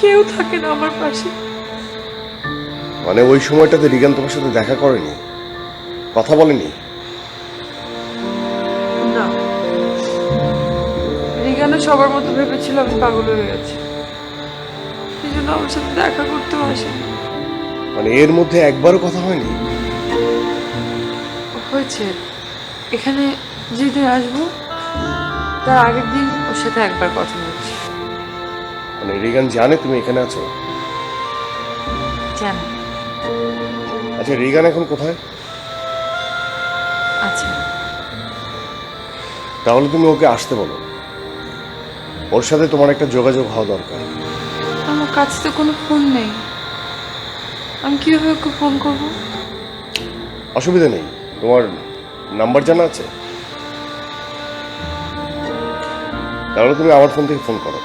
কেউ থাকে না আমার পাশে। মানে ওই সময়টাতে রিগান তোমার সাথে দেখা করেনি, কথা বলেনি? না, রিগানা সবার মতো ভেবেছিল আমি পাগল হয়ে গেছি, এই জন্য আমার সাথে দেখা করতেও আসেনি। মানে এর মধ্যে একবারও কথা হয়নি? হয়েছে, এখানে যেদিন আসবো তার আগের দিন ওর সাথে একবার কথা বলছি। মানে রিগান জানে তুমি এখানে আছো? জানে। আচ্ছা, রিগান এখন কোথায়? আচ্ছা, তাহলে তুমি ওকে আসতে বলো, ওর সাথে তোমার একটা যোগাযোগ হওয়া দরকার। আমার কাছে তো কোনো ফোন নেই, আমি কিভাবে ওকে ফোন করব? অসুবিধা নেই, তোমার নাম্বার জানা আছে? তাহলে তুমি আমার ফোন থেকে ফোন করো।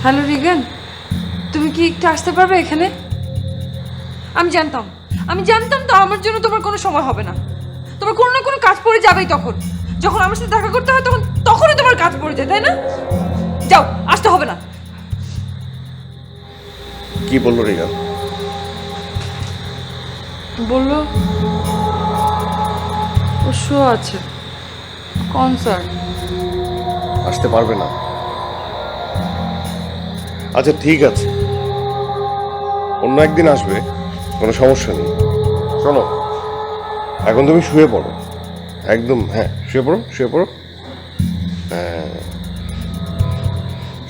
হ্যালো রিগান, তুমি কি একটু আসতে পারবে এখানে? আমি জানতাম তো আমার জন্য তোমার কোনো সময় হবে না। তোমার কোনো না কোনো কাজ পড়ে যাবেই। যখন আমার সাথে দেখা করতে হয় তখনই তোমার কাজ পড়ে যায়, তাই না? যাও, আসতে হবে না। কি বললো রিগান? বললো ও শো আছে, কনসার্ট, আসতে পারবে না। আচ্ছা ঠিক আছে, অন্য একদিন আসবে, কোনো সমস্যা নেই। শোনো, এখন তুমি শুয়ে পড়ো একদম। হ্যাঁ, শুয়ে পড়ো। হ্যাঁ,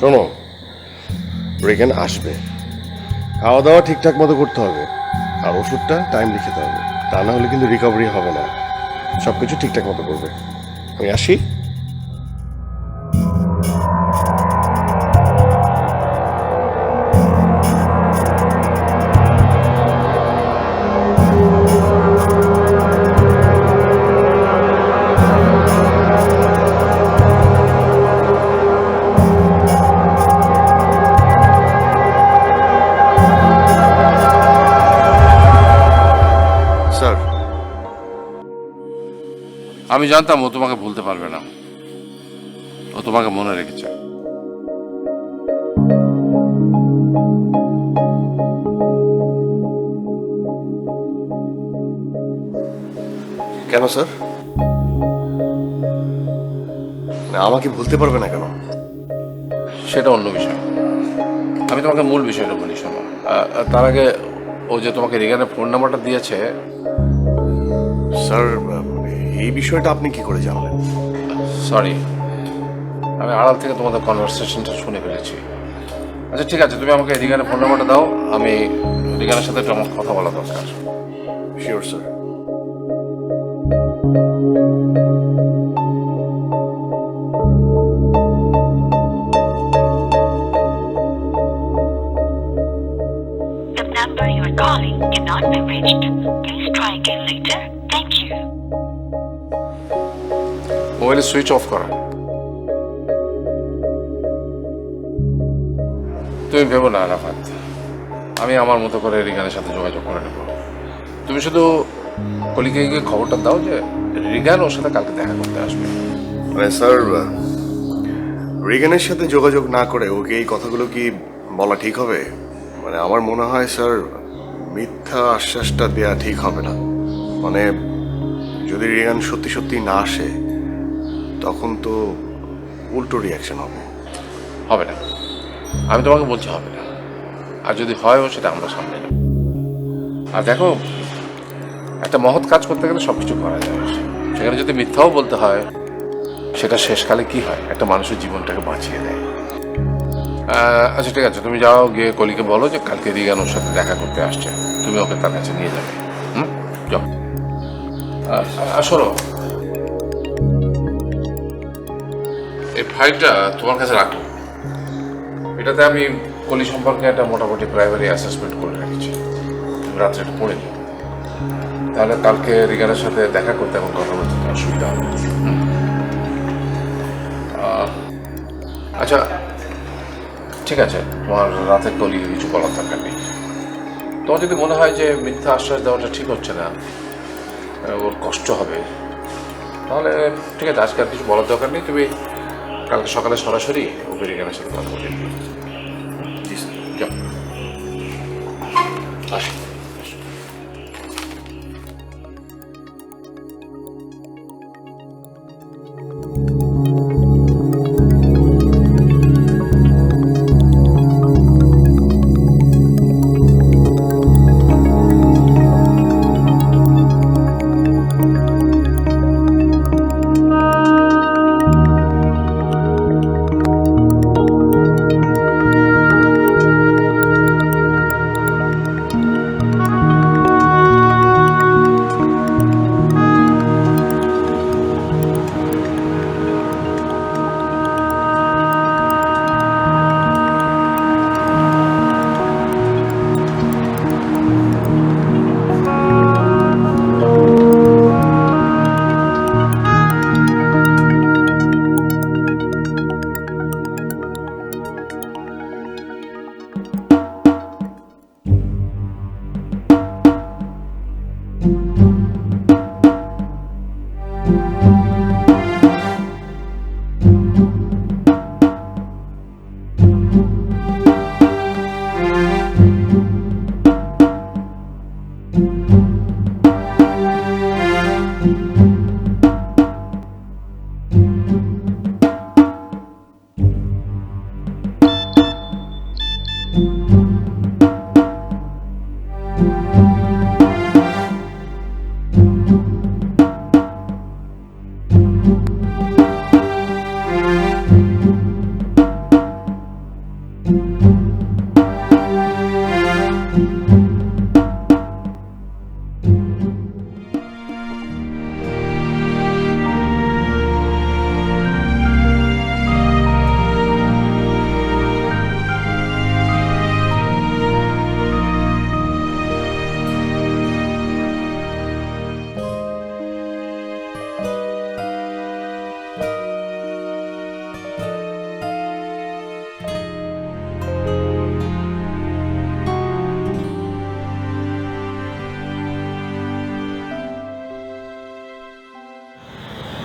শোনো, রিগান আসবে, খাওয়া দাওয়া ঠিকঠাক মতো করতে হবে, আর ওষুধটা টাইম লিখে হবে, তা না হলে কিন্তু রিকভারি হবে না। সব কিছু ঠিকঠাক মতো করবে। আমি আসি। আমি জানতাম ও তোমাকে ভুলতে পারবে না, ও তোমাকে মনে রেখেছে। কেন স্যার? আমাকে ভুলতে পারবে না কেন? সেটা অন্য বিষয়, আমি তোমাকে মূল বিষয়টা বলি। শোনো, তার আগে ও যে তোমাকে রিগানের ফোন নাম্বারটা দিয়েছে। স্যার, এই বিষয়টা আপনি কি করে জানলেন? সরি, আমি আড়াল থেকে তোমাদের কনভারসেশনটা শুনে ফেলেছি। আচ্ছা ঠিক আছে, তুমি আমাকে রিগানের ফোন নাম্বারটা দাও, আমি রিগানের সাথে একটু আমার কথা বলা দরকার। Sure sir. মোবাইলে সুইচ অফ করা। তুমি ভেবো না আরাফাত, আমি আমার মতো করে রিগানের সাথে যোগাযোগ করে নেব। তুমি শুধু কলিকে গিয়ে খবরটা দাও যে রিগান ওর সাথে কালকে দেখা করতে আসবে। মানে স্যার, রিগানের সাথে যোগাযোগ না করে ওকে এই কথাগুলো কি বলা ঠিক হবে? মানে আমার মনে হয় স্যার, মিথ্যা আশ্বাসটা দেয়া ঠিক হবে না। মানে যদি রিগান সত্যি সত্যি না আসে তখন তো উল্টো রিয়াকশন হবে। হবে না, আমি তোমাকে বলছি হবে না। আর যদি হয় সেটা আমরা সামনে নেব। আর দেখো, একটা মহৎ কাজ করতে গেলে সব কিছু করা যায়, সেখানে যদি মিথ্যাও বলতে হয় সেটা শেষকালে কি হয়, একটা মানুষের জীবনটাকে বাঁচিয়ে দেয়। আচ্ছা ঠিক আছে, তুমি যাও, গিয়ে কলিকে বলো যে কালকে রিগান ওর সাথে দেখা করতে আসছে, তুমি ওকে তার কাছে নিয়ে যাবে। যাও। আর শোনো, এই ফাইলটা তোমার কাছে রাখো। এটাতে আমি কলি সম্পর্কে একটা মোটামুটি প্রাইমারি অ্যাসেসমেন্ট করে রেখেছি। তুমি রাত্রে একটু পড়ে নিও, তাহলে কালকে রিগানের সাথে দেখা করতে এবং কথা বলতে তোমার সুবিধা হবে। আচ্ছা ঠিক আছে, তোমার রাতে কলি কিছু বলার দরকার নেই। তোমার যদি মনে হয় যে মিথ্যা আশ্বাস দেওয়াটা ঠিক হচ্ছে না, ওর কষ্ট হবে, তাহলে ঠিক আছে, আজকে আর কিছু বলার দরকার নেই। তুমি কালকে সকালে সরাসরি ওকে রিগানের সাথে কথা বলে নিও। জি স্যার, যাও। আসি।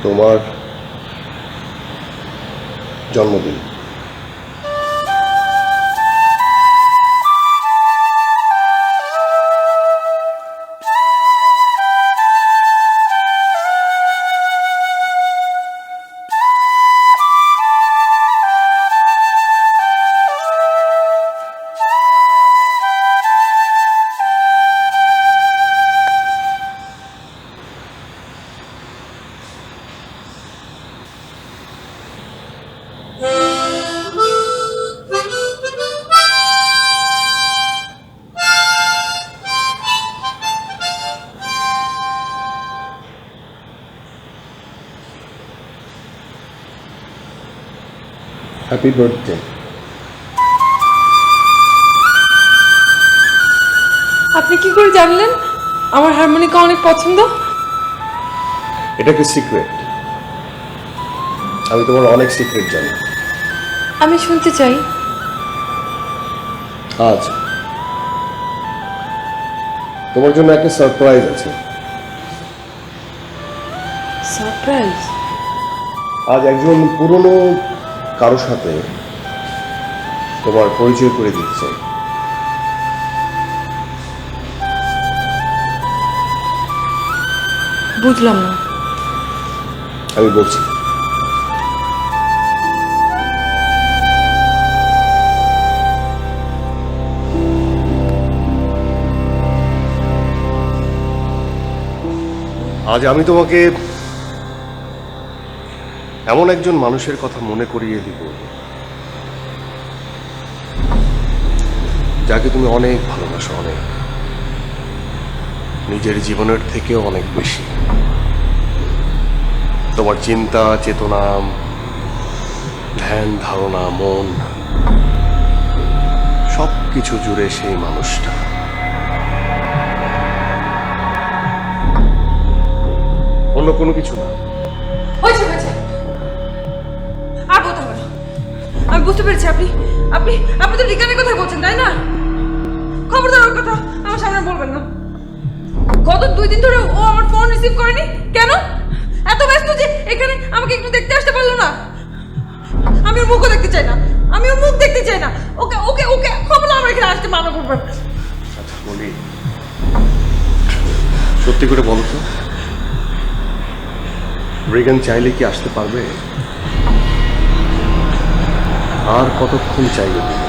তোমার জন্মদিন। Happy birthday. আপনি কি করে জানলেন আমার হারমোনিকা অনেক পছন্দ? এটা কি সিক্রেট? আমি তোমার অনেক সিক্রেট জানি। আমি শুনতে চাই। আজ তোমার জন্য একটা সারপ্রাইজ আছে। সারপ্রাইজ? আজ একজন পুরনো কারোর সাথে তোমার পরিচয় করে দিতে চাই। বুঝলাম না। আমি বলছি, আজ আমি তোমাকে এমন একজন মানুষের কথা মনে করিয়ে দিব যাকে তুমি অনেক ভালোবাসো, অনেক, নিজের জীবনের থেকেও অনেক বেশি। তোমার চিন্তা, চেতনা, ধ্যান, ধারণা, মন সবকিছু জুড়ে সেই মানুষটা। অন্য কোনো কিছু না। হয়েছে হয়েছে, আর বলতে হবে না। আমি বুঝতে পেরেছি আপনি আপনি আপনি তো রিকানের কথা বলছেন, তাই না? খবরদার ওর কথা আমার সামনে বলবেন না। গত 2 দিন ধরে ও আমার ফোন রিসিভ করেনি। কেন? এত ব্যস্ত যে এখানে আমাকে একটু দেখতে আসতে পারলো না। আমি ওর মুখও দেখতে চাই না, আমি ওর মুখ দেখতে চাই না। ওকে ওকে ওকে খবর আমার এখানে আসতে মানা করবেন। আচ্ছা বলি, সত্যি করে বলো তো, রিগান চাইলে কি আসতে পারবে? আর কতক্ষণ চাইবে তুমি?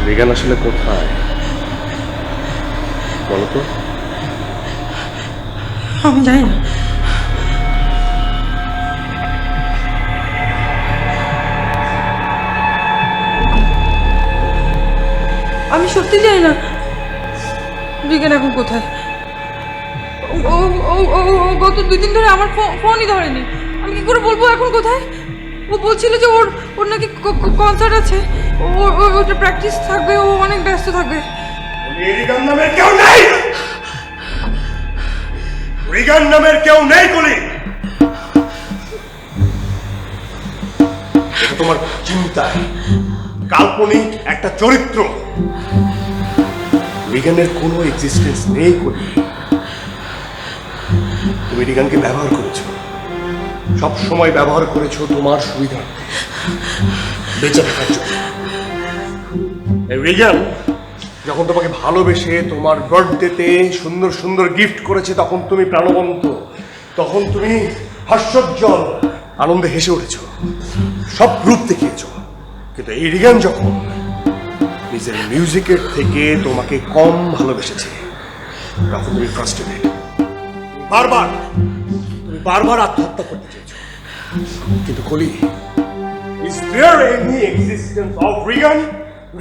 রিগান আসলে কোথায় বলো তো? আমি জানি না। আমি সত্যি জানি না রিগান এখন কোথায়। ও ও ও ও গত 2 দিন ধরে আমার ফোনই ধরেনি। আমি কি করে বলবো এখন কোথায়? ও বলছিল যে ওর ওর নাকি কনসার্ট আছে, ওটা প্র্যাকটিস থাকবে, ও অনেক ব্যস্ত থাকবে। রিগান নামের কেউ নেই, রিগান নামের কেউ নেই কলি। এটা তোমার চিন্তায় কাল্পনিক একটা চরিত্র। রিগানের কোনো এক্সিস্টেন্স নেই কলি। তুমি রিগানকে ব্যবহার করেছো, সব সময় ব্যবহার করেছো তোমার সুবিধার্থে, বেঁচে থাকার জন্য। রিগান যখন তোমাকে ভালোবেসে তোমার বার্থডেতে সুন্দর সুন্দর গিফট করেছে, তখন তুমি প্রাণবন্ত, তখন তুমি হাস্যোজ্জ্বল আনন্দে হেসে উঠেছ, সব রূপ দেখিয়েছ। কিন্তু এই রিগান যখন নিজের মিউজিকের থেকে তোমাকে কম ভালোবেসেছে, তখন তুমি ফ্রাস্ট্রেটেড, তুমি বারবার আত্মহত্যা করতে চেয়েছো। কিন্তু Koli, is there any existence of Rigan?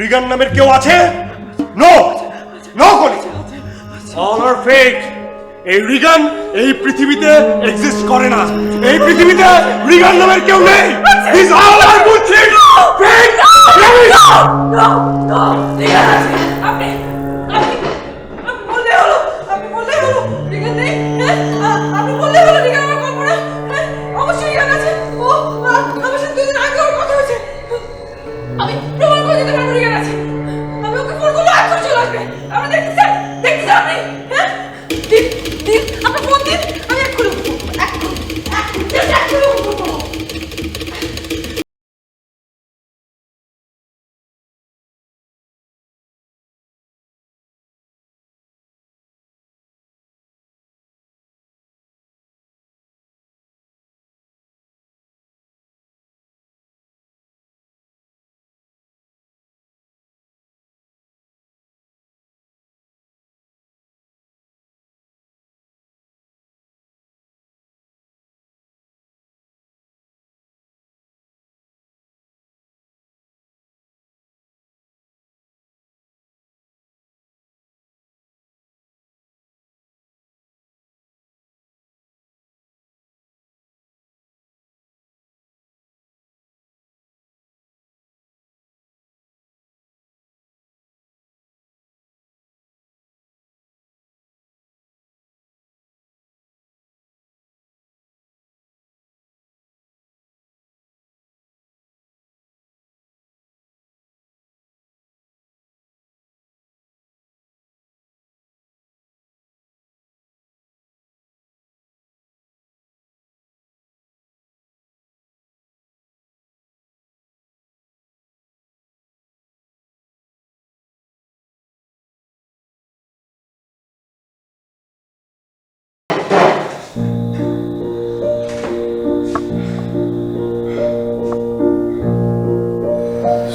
Rigan নামের কেউ আছে? No no Koli, all are fake. এই রিগান এই পৃথিবীতে এক্সিস্ট করে না। এই পৃথিবীতে রিগান নামের কেউ নেই। Is all are bullshit, fake. আপনি বললে হলো, আপনি বললে হলো রিগান নেই। আপনি বললে হলো রিগান আমার কল্পনা। অবশ্যই রিগান আছে। ও আমার সাথে 2 দিন আগে ওর কথা হয়েছে। আমি প্রমাণ করে দিতে পারবো রিগান আছে। আমি ওকে ফোন করলে এখন চলে আসবে। আপনি দেখতে চান আপনি? হ্যাঁ দিন দিন, আপনার ফোন দিন, আমি এক্ষুনি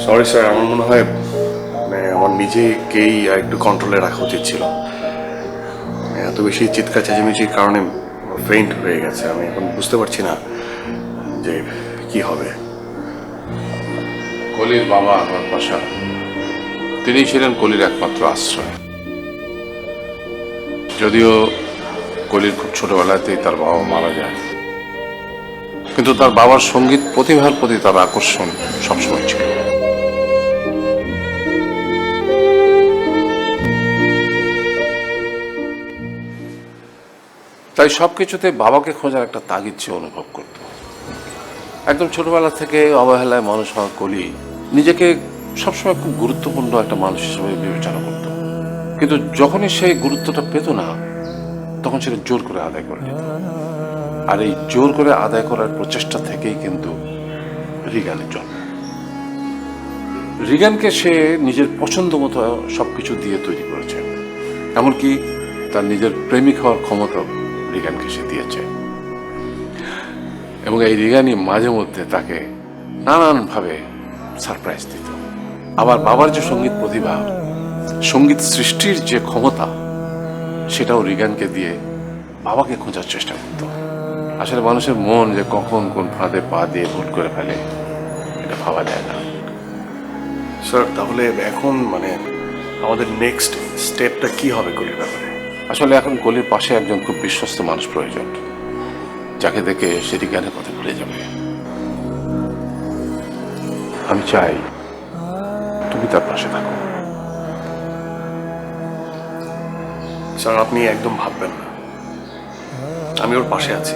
সরি স্যার, আমার মনে হয় মানে আমার নিজেকেই আর একটু কন্ট্রোলে রাখা উচিত ছিল। এত বেশি চিৎকার চেঁচামেচির কারণে ফেইন্ট হয়ে গেছে। আমি এখন বুঝতে পারছি না যে কি হবে। কলির বাবা আমার পাশা, তিনি ছিলেন কলির একমাত্র আশ্রয়। যদিও কলির খুব ছোটবেলাতেই তার বাবা মারা যায়, কিন্তু তার বাবার সঙ্গীত প্রতিভার প্রতি তার আকর্ষণ সবসময় ছিল। তাই সবকিছুতে বাবাকে খোঁজার একটা তাগিদ সে অনুভব করত। একদম ছোটবেলা থেকে অবহেলায় মানুষ হওয়া কলি নিজেকে সবসময় খুব গুরুত্বপূর্ণ একটা মানুষ হিসেবে বিবেচনা করত, কিন্তু যখনই সেই গুরুত্বটা পেত না তখন সেটা জোর করে আদায় করে নিত। আর এই জোর করে আদায় করার প্রচেষ্টা থেকেই কিন্তু রিগানের জন্ম। রিগানকে সে নিজের পছন্দ মতো সবকিছু দিয়ে তৈরি করেছে, এমনকি তার নিজের প্রেমিক হওয়ার ক্ষমতাও রিগানকে সে দিয়েছে। এবং এই রিগানই মাঝে মধ্যে তাকে নানানভাবে সারপ্রাইজ দিত। আবার বাবার যে সঙ্গীত প্রতিভা, সঙ্গীত সৃষ্টির যে ক্ষমতা, সেটাও রিগানকে দিয়ে বাবাকে খোঁজার চেষ্টা করত। আসলে মানুষের মন যে কখন কোন ফাঁদে পা দিয়ে ভুল করে ফেলে এটা ভাবা যায় না। স্যার, তাহলে এখন মানে আমাদের নেক্সট স্টেপটা কি হবে কলির ব্যাপারে? আসলে এখন কলির পাশে একজন খুব বিশ্বস্ত মানুষ প্রয়োজন, যাকে দেখে সে রিগানের কথা ভুলে যাবে। আমি চাই তুমি তার পাশে থাকো। স্যার, আপনি একদম ভাববেন না, আমি ওর পাশে আছি।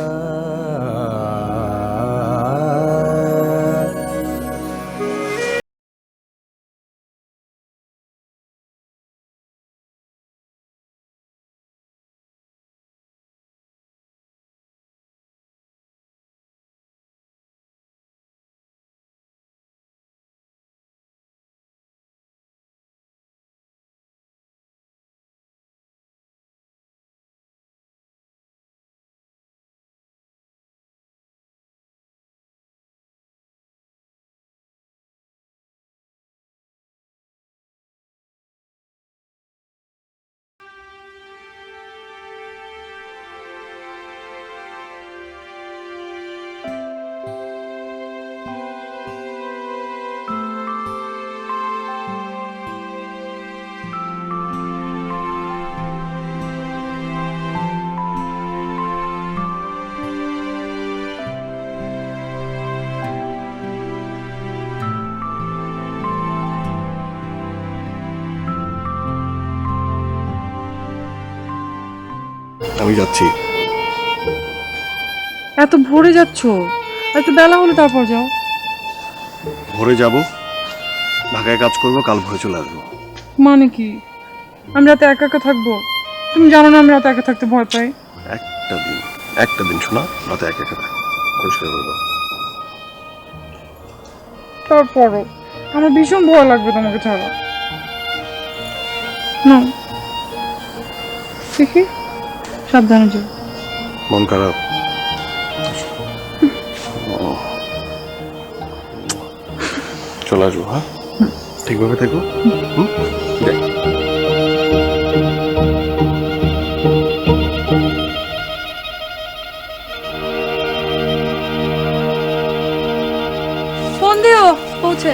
আমি যাচ্ছি। এত ভোরে যাচ্ছ? একটু বেলা হলে তারপর যাও। ভোরে যাব, ঢাকায় কাজ করব, কাল ভোরে চলে আসবো। মানে কি? আমি রাতে একা একা থাকবো? তুমি জানো না আমি রাতে একা থাকতে ভয় পাই। একটা দিন শোনা, রাতে একা একা থাকো, পরিষ্কার করে দাও। তারপরও আমার ভীষণ ভয় লাগবে তোমাকে ছাড়া। না, দেখি, সাবধানে যাও। মন খারাপ? চলে আসবো। হ্যাঁ, ঠিকভাবে থেকো। যাই। ফোন দিও পৌঁছে।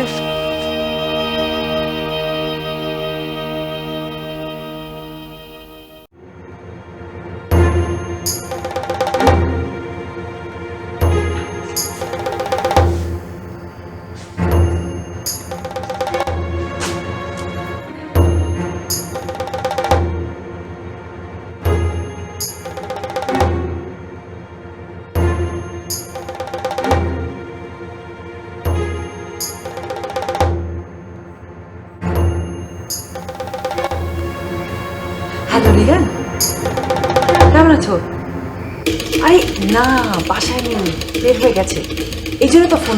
হ্যালো রিগান, কেমন আছো? আরে না, বাসায় নেই, বের হয়ে গেছে, এই জন্য তো ফোন।